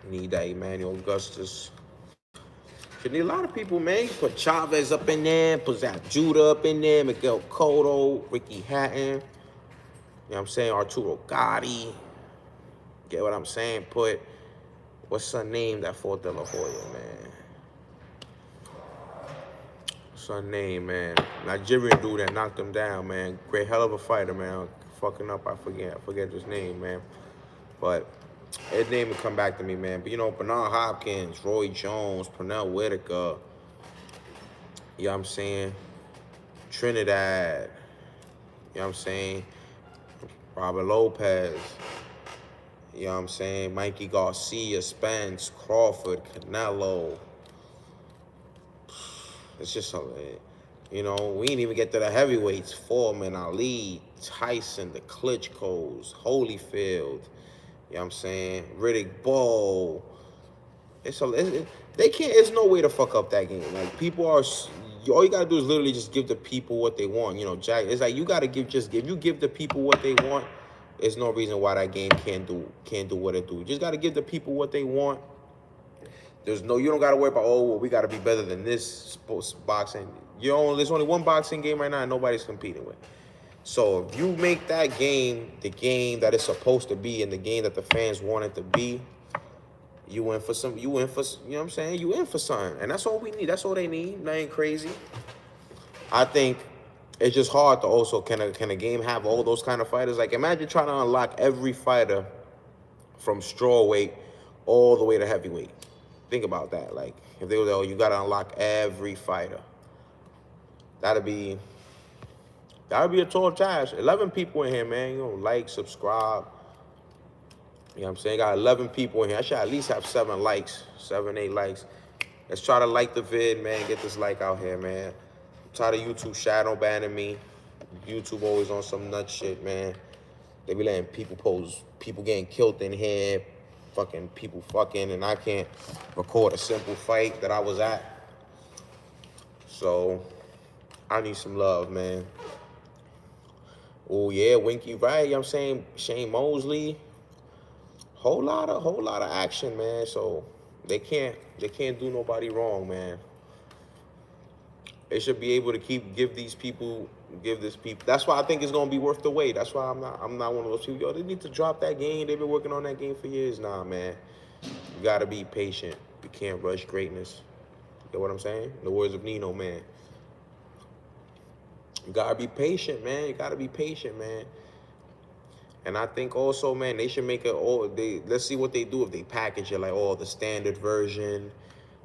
Need that Emmanuel Augustus. You need a lot of people, man. You put Chavez up in there, put Zach Judah up in there, Miguel Cotto, Ricky Hatton. You know what I'm saying? Arturo Gotti. Get what I'm saying? Put, what's her name that fought De La Hoya, man? What's her name, man? Nigerian dude that knocked him down, man. Great, hell of a fighter, man. Fucking up, I forget his name, man. But his name would come back to me, man. But, you know, Bernard Hopkins, Roy Jones, Pernell Whitaker, you know what I'm saying? Trinidad, you know what I'm saying? Robert Lopez, you know what I'm saying? Mikey Garcia, Spence, Crawford, Canelo. It's just, you know, we didn't even get to the heavyweights. Foreman, Ali, Tyson, the Klitschko's, Holyfield. You know what I'm saying? Riddick Bowe. They can't, there's no way to fuck up that game. Like, people are, all you gotta do is literally just give the people what they want. You know, Jack, it's like you gotta if you give the people what they want, there's no reason why that game can't do what it do. You just gotta give the people what they want. You don't gotta worry about, oh, well, we gotta be better than this sports boxing. There's only one boxing game right now and nobody's competing with. So if you make that game the game that it's supposed to be and the game that the fans want it to be, you in for, you know what I'm saying? You in for something. And that's all we need. That's all they need. Nothing crazy. I think it's just hard to also, can a game have all those kind of fighters? Like, imagine trying to unlock every fighter from strawweight all the way to heavyweight. Think about that. Like, if they were, oh, you got to unlock every fighter. That'd be a tall task. 11 people in here, man. You know, like, subscribe. You know what I'm saying? Got 11 people in here. I should at least have 7 likes, 7, 8 likes. Let's try to like the vid, man. Get this like out here, man. I'm tired of YouTube shadow banning me. YouTube always on some nut shit, man. They be letting people pose, people getting killed in here, fucking people fucking, and I can't record a simple fight that I was at. So I need some love, man. Oh yeah, Winky, right? You know what I'm saying? Shane Mosley. Whole lot of action, man. So they can't do nobody wrong, man. They should be able to give this people. That's why I think it's gonna be worth the wait. That's why I'm not one of those people. Yo, they need to drop that game. They've been working on that game for years now, man. You gotta be patient. You can't rush greatness. You know what I'm saying? In the words of Nino, man. You gotta be patient, man. You gotta be patient, man. And I think also, man, they should make it all. Let's see what they do if they package it like the standard version,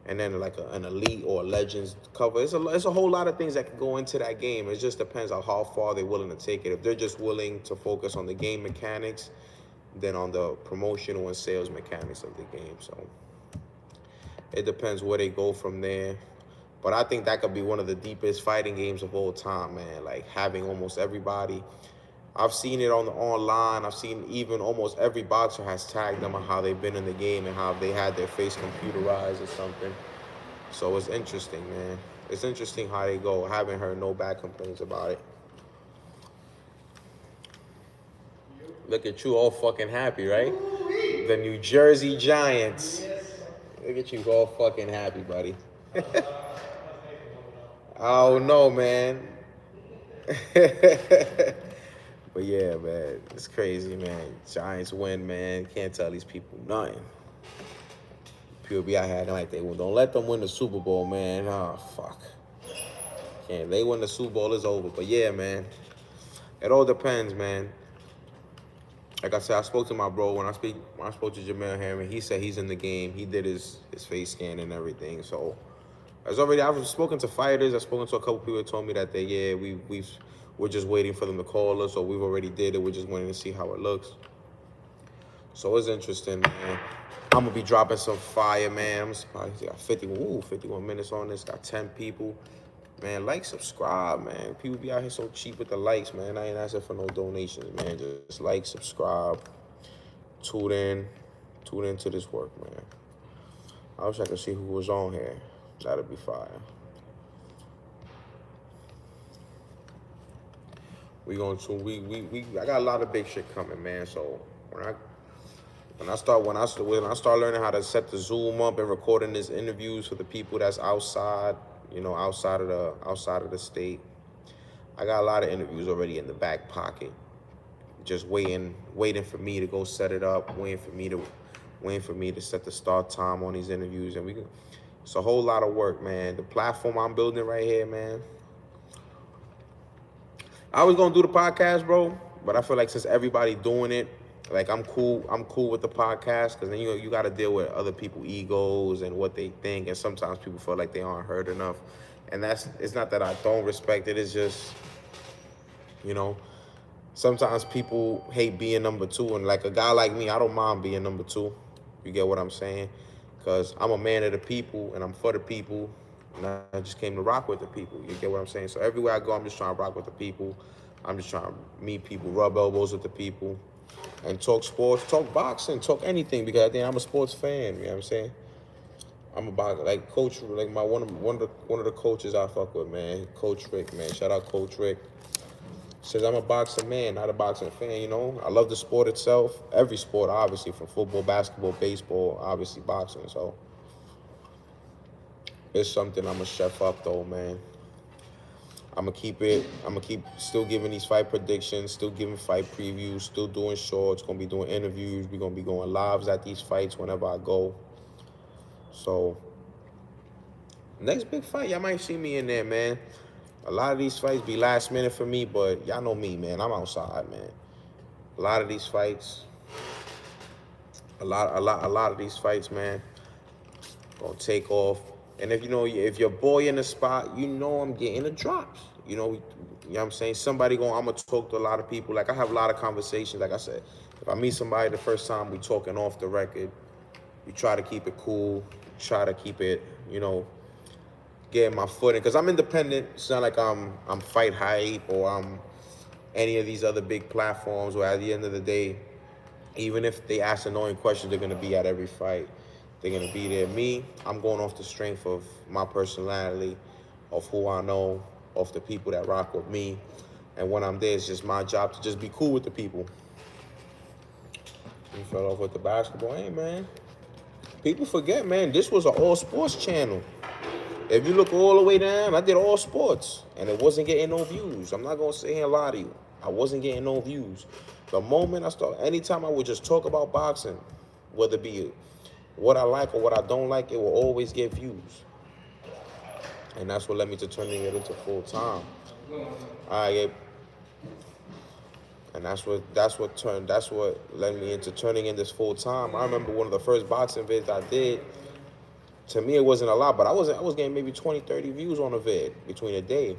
and then like an elite or a legends cover. It's a whole lot of things that can go into that game. It just depends on how far they're willing to take it. If they're just willing to focus on the game mechanics, then on the promotional and sales mechanics of the game. So it depends where they go from there. But I think that could be one of the deepest fighting games of all time, man. Like having almost everybody. I've seen it online. I've seen even almost every boxer has tagged them on how they've been in the game and how they had their face computerized or something. So it's interesting, man. It's interesting how they go. I haven't heard no bad complaints about it. Look at you all fucking happy, right? The New Jersey Giants. Look at you all fucking happy, buddy. Oh, no, man. But yeah, man, it's crazy, man. Giants win, man. Can't tell these people nothing. People be out here like don't let them win the Super Bowl, man. Oh, fuck. Can't. They win the Super Bowl, it's over. But yeah, man, it all depends, man. Like I said, I spoke to my bro when I spoke to Jamel Harriman. He said he's in the game. He did his face scan and everything. So I've spoken to fighters. I've spoken to a couple people that told me that we're just waiting for them to call us, or we've already did it. We're just waiting to see how it looks. So it's interesting, man. I'm gonna be dropping some fire, man. I'm surprised. Got 51 minutes on this. Got 10 people. Man, like, subscribe, man. People be out here so cheap with the likes, man. I ain't asking for no donations, man. Just like, subscribe, tune into this work, man. I wish I could see who was on here. That'd be fire. I got a lot of big shit coming, man. So when I start learning how to set the Zoom up and recording these interviews for the people that's outside, outside of the state, I got a lot of interviews already in the back pocket, just waiting for me to go set it up, waiting for me to set the start time on these interviews, and it's a whole lot of work, man. The platform I'm building right here, man. I was gonna do the podcast, bro, but I feel like since everybody doing it, like I'm cool with the podcast, because then you got to deal with other people's egos and what they think, and sometimes people feel like they aren't heard enough, and it's not that I don't respect it. It's just, sometimes people hate being number two, and like a guy like me, I don't mind being number two. You get what I'm saying? Because I'm a man of the people and I'm for the people. And I just came to rock with the people. You get what I'm saying? So everywhere I go, I'm just trying to rock with the people. I'm just trying to meet people, rub elbows with the people, and talk sports, talk boxing, talk anything. Because at the end, I'm a sports fan. You know what I'm saying? I'm about like Coach, like one of the coaches I fuck with, man. Coach Rick, man. Shout out Coach Rick. Says I'm a boxing man, not a boxing fan. I love the sport itself. Every sport, obviously, from football, basketball, baseball, obviously boxing. So it's something I'm gonna chef up though, man. I'm gonna keep still giving these fight predictions, still giving fight previews, still doing shorts, gonna be doing interviews. We're gonna be going lives at these fights whenever I go. So next big fight, y'all might see me in there, man. A lot of these fights be last minute for me, but y'all know me, man. I'm outside, man. A lot of these fights, a lot of these fights, man, gonna take off. And if your boy in the spot, I'm getting the drops. You know what I'm saying? I'm gonna talk to a lot of people. Like, I have a lot of conversations. Like I said, if I meet somebody the first time, we talking off the record. We try to keep it cool. Try to keep it, getting my foot in. Because I'm independent. It's not like I'm Fight Hype or I'm any of these other big platforms where at the end of the day, even if they ask annoying questions, they're going to be at every fight. They're going to be there. Me, I'm going off the strength of my personality, of who I know, of the people that rock with me. And when I'm there, it's just my job to just be cool with the people. You fell off with the basketball. Hey, man. People forget, man, this was an all-sports channel. If you look all the way down, I did all sports, and it wasn't getting no views. I'm not going to sit here and lie to you. I wasn't getting no views. The moment anytime I would just talk about boxing, whether it be what I like or what I don't like, it will always get views. And that's what led me to turning it into full time. All right, Gabe. And that's what led me into turning in this full time. I remember one of the first boxing vids I did. To me, it wasn't a lot, but I was getting maybe 20, 30 views on a vid between a day.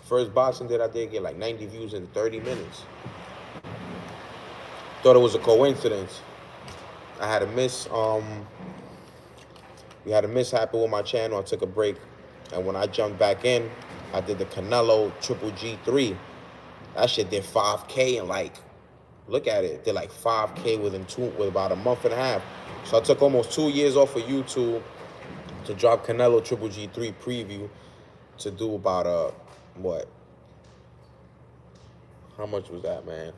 First boxing vid I did get like 90 views in 30 minutes. Thought it was a coincidence. I had a we had a mishap with my channel. I took a break, and when I jumped back in, I did the Canelo Triple G3. That shit did 5K and like, look at it, did like 5K with about a month and a half. So I took almost 2 years off of YouTube to drop Canelo Triple G3 preview to do about what? How much was that, man?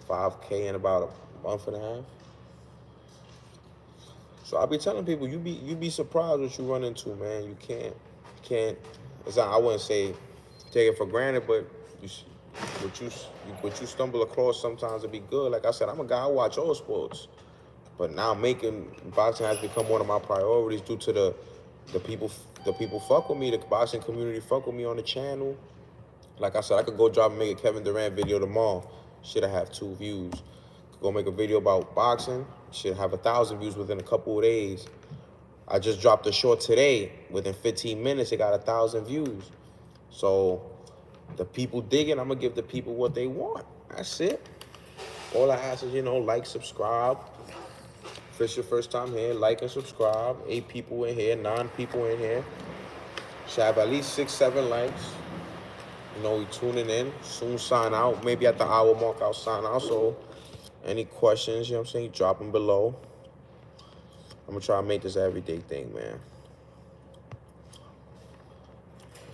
5K in about a month and a half. So I'll be telling people, you be surprised what you run into, man. You can't. It's not, I wouldn't say take it for granted, but what you stumble across sometimes it be good. Like I said, I'm a guy, I watch all sports, but now boxing has become one of my priorities due to the people fuck with me. The boxing community fuck with me on the channel. Like I said, I could go drop and make a Kevin Durant video tomorrow. Should have 2 views. Could go make a video about boxing. Should have 1,000 views within a couple of days. I just dropped a short today. Within 15 minutes, it got 1,000 views. So the people digging, I'm gonna give the people what they want. That's it. All I ask is, like, subscribe. If it's your first time here, like and subscribe. 8 people in here, 9 people in here. Should have at least 6, 7 likes. We tuning in. Soon sign out. Maybe at the hour mark, I'll sign out. So any questions, drop them below. I'm gonna try to make this an everyday thing, man.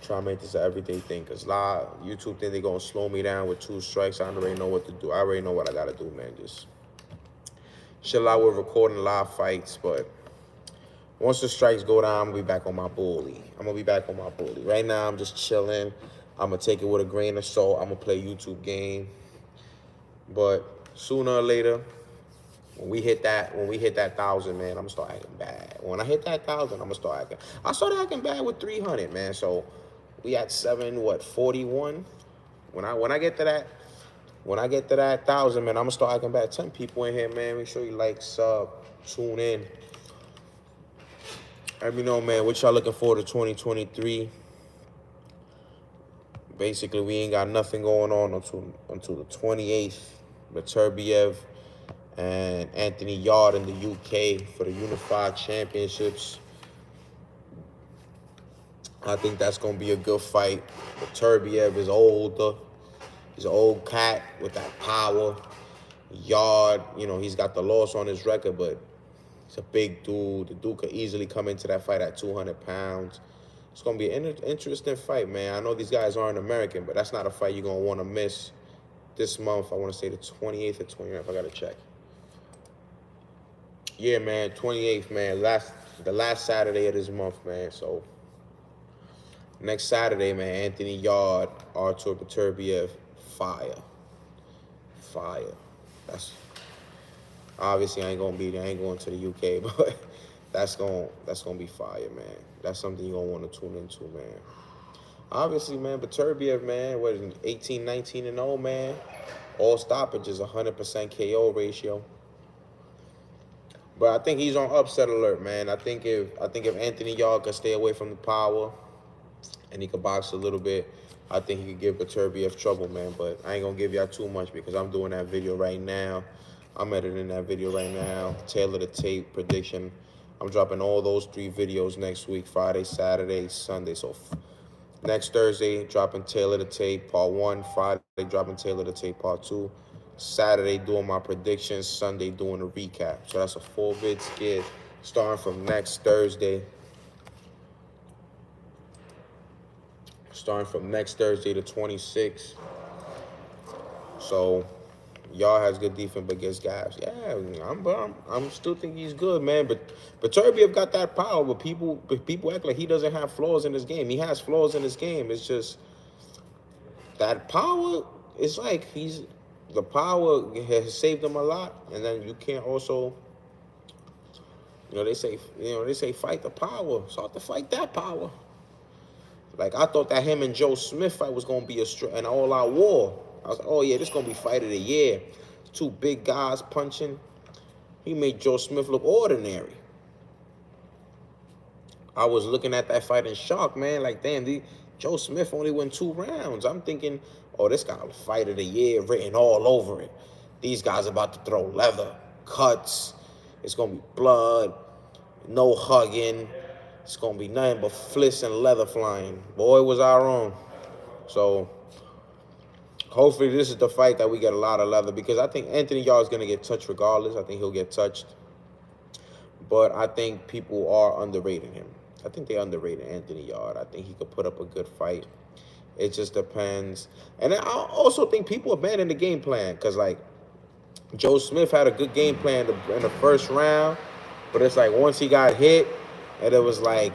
Try to make this an everyday thing, because YouTube think they're gonna slow me down with 2 strikes. I already know what to do. I already know what I gotta do, man. Just chill out with recording live fights, but once the strikes go down, I'm gonna be back on my bully. Right now, I'm just chilling. I'm gonna take it with a grain of salt. I'm gonna play YouTube game. But sooner or later, when we hit that 1,000, man, I'm gonna start acting bad. When I hit that 1,000, I'm gonna start acting. I started acting bad with 300, man. So we at 41. When I get to that 1,000, man, I'm gonna start acting bad. 10 people in here, man. Make sure you like, sub, tune in. Let me know, man, what y'all looking forward to 2023. Basically, we ain't got nothing going on until the 28th. Beterbiev and Anthony Yarde in the UK for the Unified Championships. I think that's going to be a good fight. Beterbiev is older. He's an old cat with that power. Yarde, he's got the loss on his record, but he's a big dude. The dude could easily come into that fight at 200 pounds. It's going to be an interesting fight, man. I know these guys aren't American, but that's not a fight you're going to want to miss this month. I want to say the 28th or 29th. I got to check. Yeah, man, 28th, man. The last Saturday of this month, man. So next Saturday, man, Anthony Yarde, Artur Beterbiev, fire. That's obviously I ain't going to the UK, but that's gonna be fire, man. That's something you're gonna want to tune into, man. Obviously, man, Beterbiev, man, what, 18, 19 and 0, man. All stoppages, 100% KO ratio. But I think he's on upset alert, man. I think if Anthony Yarde could stay away from the power and he could box a little bit, I think he could give Beterbiev trouble, man. But I ain't gonna give y'all too much because I'm doing that video right now. I'm editing that video right now. Tailor the tape prediction. I'm dropping all those 3 videos next week, Friday, Saturday, Sunday. So next Thursday, dropping Tailor the Tape, part 1. Friday, dropping Tailor the Tape, part 2. Saturday, doing my predictions. Sunday, doing a recap. So that's a 4-vid skit starting from next Thursday. Starting from next Thursday, the 26th. So Yarde has good defense, but gets guys. Yeah, I'm still think he's good, man. But Beterbiev got that power, but people act like he doesn't have flaws in his game. He has flaws in his game. It's just that power. It's like the power has saved him a lot, and then you can't also. They say fight the power. So I have to fight that power. Like, I thought that him and Joe Smith fight was going to be an all-out war. I was like, oh, yeah, this is going to be fight of the year. Two big guys punching. He made Joe Smith look ordinary. I was looking at that fight in shock, man. Like, damn, Joe Smith only won 2 rounds. I'm thinking, oh, this got a fight of the year written all over it. These guys about to throw leather, cuts. It's going to be blood, no hugging. It's going to be nothing but flists and leather flying. Boy, was I wrong. So, hopefully this is the fight that we get a lot of leather, because I think Anthony Yarde's going to get touched regardless. I think he'll get touched. But I think people are underrating him. I think they underrated Anthony Yarde. I think he could put up a good fight. It just depends. And I also think people abandon the game plan, because, like, Joe Smith had a good game plan in the first round, but it's like once he got hit, and it was like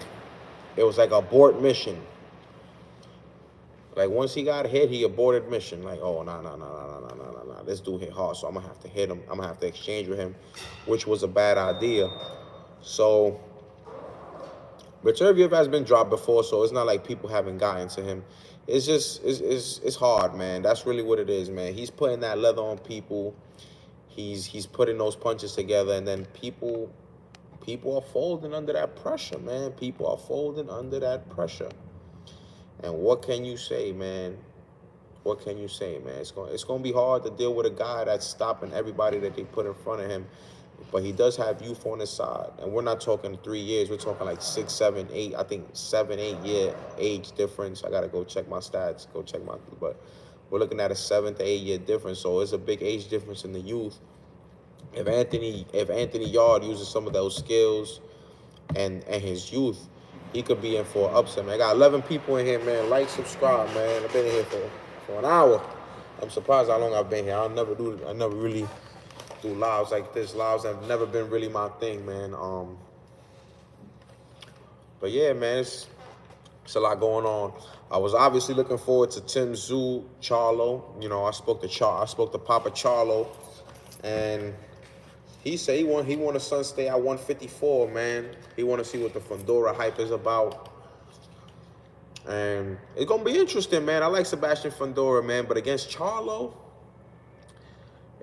abort mission. Like, once he got hit, he aborted mission. Like, oh, no. This dude hit hard, so I'm going to have to hit him. I'm going to have to exchange with him, which was a bad idea. So, Beterbiev has been dropped before, so it's not like people haven't gotten to him. It's just, it's hard, man. That's really what it is, man. He's putting that leather on people. He's putting those punches together, and then people are folding under that pressure, man. People are folding under that pressure. And what can you say, man? What can you say, man? It's going to be hard to deal with a guy that's stopping everybody that they put in front of him. But he does have youth on his side. And we're not talking 3 years. We're talking like 6, 7, 8. I think 7, 8 year age difference. I got to go check my stats. But we're looking at a 7 to 8 year difference. So it's a big age difference in the youth. If Anthony Yarde uses some of those skills and his youth, he could be in for an upset, man. I got 11 people in here, man. Like, subscribe, man. I've been in here for an hour. I'm surprised how long I've been here. I never really do lives like this. Lives have never been really my thing, man. But yeah, man, it's a lot going on. I was obviously looking forward to Tim Tszyu, Charlo. You know, I spoke to Papa Charlo, and he said he want a son stay at 154, man. He want to see what the Fundora hype is about. And it's going to be interesting, man. I like Sebastian Fundora, man. But against Charlo,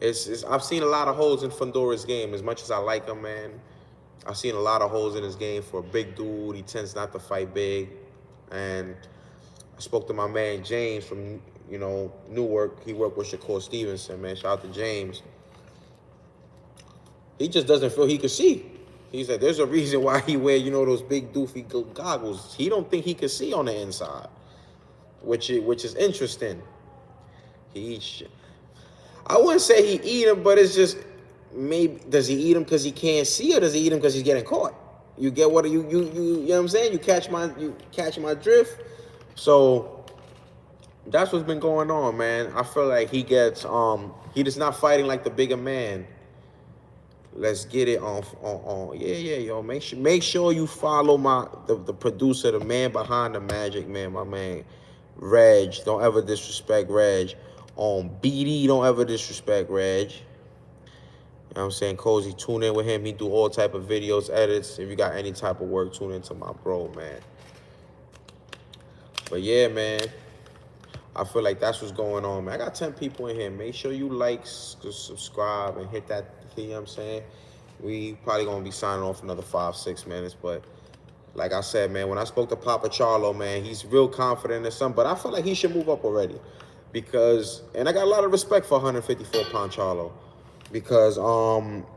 I've seen a lot of holes in Fundora's game. As much as I like him, man, I've seen a lot of holes in his game. For a big dude, he tends not to fight big. And I spoke to my man James from, you know, Newark. He worked with Shakur Stevenson, man. Shout out to James. He just doesn't feel he could see. He said there's a reason why he wear, you know, those big doofy goggles. He don't think he can see on the inside, which is interesting. I wouldn't say he eat him, but it's just, maybe, does he eat him because he can't see, or does he eat him because he's getting caught? You get what you know what I'm saying? You catch my drift. So that's what's been going on, man. I feel like he gets he is not fighting like the bigger man. Let's get it on. Yeah, yo. Make sure you follow the producer, the man behind the magic, man, my man, Reg. Don't ever disrespect Reg. On BD, don't ever disrespect Reg. You know what I'm saying? Cozy, tune in with him. He do all type of videos, edits. If you got any type of work, tune into my bro, man. But yeah, man, I feel like that's what's going on, man. I got 10 people in here. Make sure you like, subscribe, and hit that. You know what I'm saying? We probably going to be signing off another 5-6 minutes. But like I said, man, when I spoke to Papa Charlo, man, he's real confident in his son. But I feel like he should move up already. Because, and I got a lot of respect for 154-pound Charlo. Because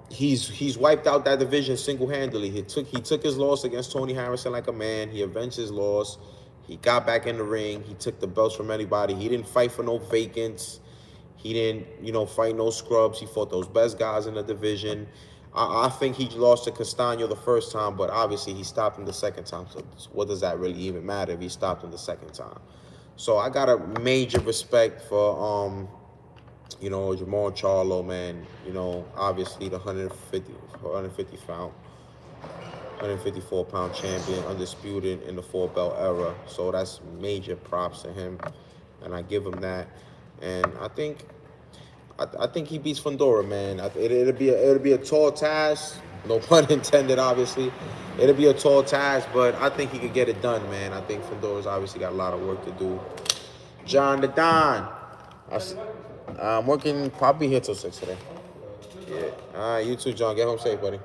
he's wiped out that division single-handedly. He took his loss against Tony Harrison like a man. He avenged his loss. He got back in the ring. He took the belts from anybody. He didn't fight for no vacants. He didn't, you know, fight no scrubs. He fought those best guys in the division. I think he lost to Castaño the first time, but obviously he stopped him the second time. So what does that really even matter if he stopped him the second time? So I got a major respect for, you know, Jamal Charlo, man. You know, obviously the 154-pound champion, undisputed in the 4-belt era. So that's major props to him, and I give him that. And I think he beats Fundora, man. It'll be a tall task, No pun intended, obviously. It'll be a tall task, but I think he could get it done, man. I think Fedor's obviously got a lot of work to do. John the Don. I'm working probably here till 6 today. Yeah. All right, you too, John. Get home safe, buddy.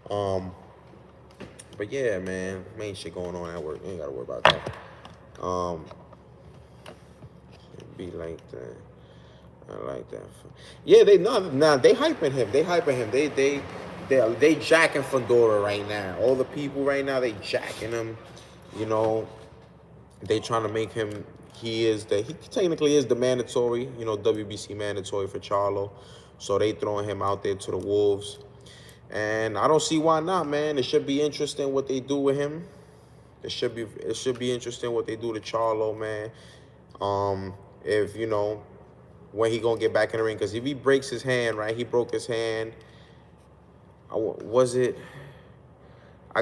But yeah, man, main shit going on at work. You ain't gotta worry about that. It be like that. I like that. Yeah, they hyping him. They hyping him. They jacking Fedora right now. All the people right now, they jacking him. You know, they trying to make him. He technically is the mandatory. You know, WBC mandatory for Charlo. So they throwing him out there to the wolves. And I don't see why not, man. It should be interesting what they do with him. It should be interesting what they do to Charlo, man. If you know when he gonna get back in the ring, because if he breaks his hand, right? He broke his hand. I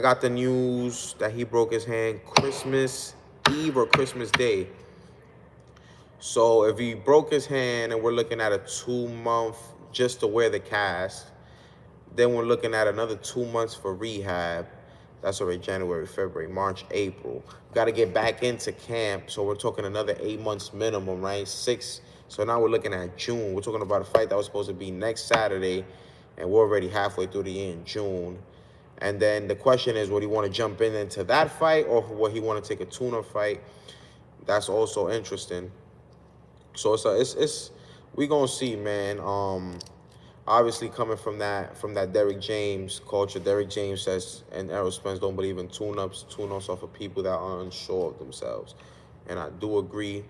got the news that he broke his hand Christmas Eve or Christmas Day. So if he broke his hand and we're looking at a 2-month just to wear the cast, then we're looking at another 2 months for rehab. That's already January, February, March, April. Got to get back into camp. So we're talking another 8 months minimum, right? 6. So now we're looking at June. We're talking about a fight that was supposed to be next Saturday, and we're already halfway through the year in June. And then the question is, would he want to jump into that fight, or would he want to take a tune-up fight? That's also interesting. So we gonna see, man. Obviously coming from that Derrick James culture. Derrick James says, and Errol Spence don't believe in tune-ups off of people that are unsure of themselves. And I do agree.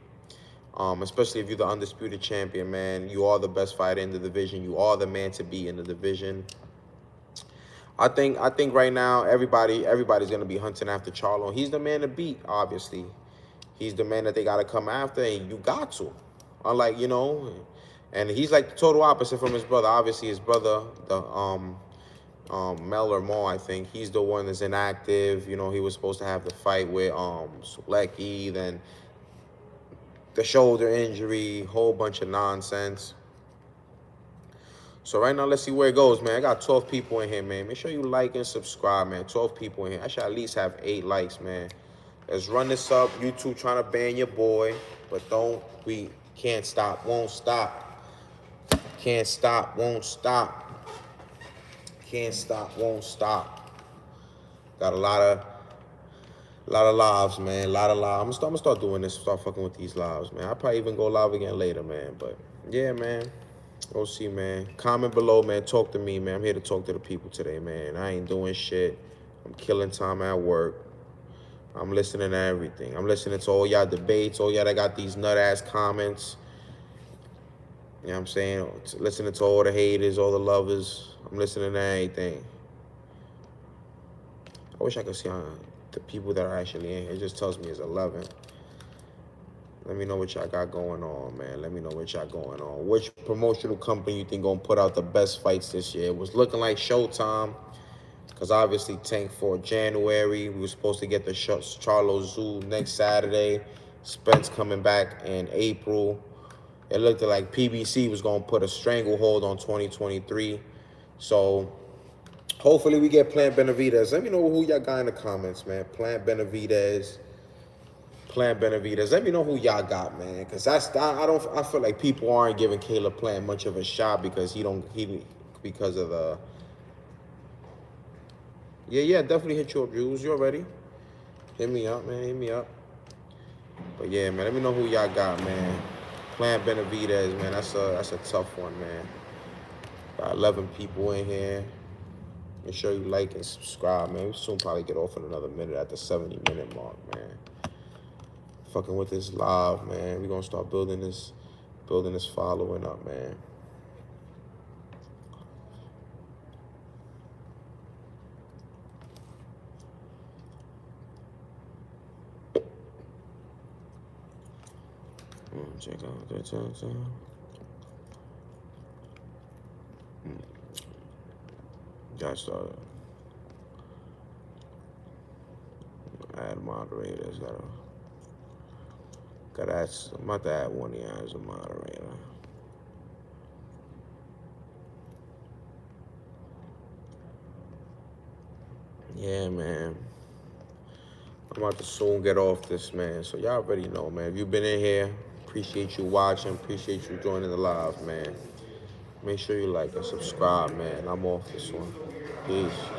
Especially if you're the undisputed champion, man. You are the best fighter in the division. You are the man to be in the division. I think right now everybody's gonna be hunting after Charlo. He's the man to beat, obviously. He's the man that they gotta come after, and you got to. Unlike, you know, and he's like the total opposite from his brother. Obviously, his brother, the Mel or Mo, I think, he's the one that's inactive. You know, he was supposed to have the fight with Sulecki, then the shoulder injury, whole bunch of nonsense. So right now, let's see where it goes, man. I got 12 people in here, man. Make sure you like and subscribe, man. 12 people in here. I should at least have 8 likes, man. Let's run this up. YouTube trying to ban your boy, but we can't stop, won't stop. Can't stop, won't stop. Can't stop, won't stop. Got a lot of lives, man. A lot of lives. I'm gonna start doing this. Start fucking with these lives, man. I'll probably even go live again later, man. But yeah, man. We'll see, man. Comment below, man. Talk to me, man. I'm here to talk to the people today, man. I ain't doing shit. I'm killing time at work. I'm listening to everything. I'm listening to all y'all debates, all y'all that got these nut-ass comments. You know what I'm saying? Listening to all the haters, all the lovers. I'm listening to everything. I wish I could see the people that are actually in here. It just tells me it's 11. Let me know what y'all got going on, man. Let me know what y'all going on. Which promotional company you think gonna put out the best fights this year? It was looking like Showtime, because obviously Tank for January. We were supposed to get the Charlo Zoo next Saturday. Spence coming back in April. It looked like PBC was going to put a stranglehold on 2023. So hopefully we get Plant Benavidez. Let me know who y'all got in the comments, man. Plant Benavidez. Let me know who y'all got, man. Because I feel like people aren't giving Caleb Plant much of a shot because because of the. Yeah, definitely hit you up, Jules. You already? Hit me up, man. Hit me up. But yeah, man, let me know who y'all got, man. Plant Benavidez, man. That's a tough one, man. Got 11 people in here. Make sure you like and subscribe, man. We soon probably get off in another minute at the 70-minute mark, man. Fucking with this live, man. We're gonna start building this following up, man. Check out that time. Got started. Add moderators. Gotta add. I'm about to add one of y'all as a moderator. Yeah, man. I'm about to soon get off this, man. So y'all already know, man. If you've been in here, appreciate you watching. Appreciate you joining the live, man. Make sure you like and subscribe, man. I'm off this one. Peace.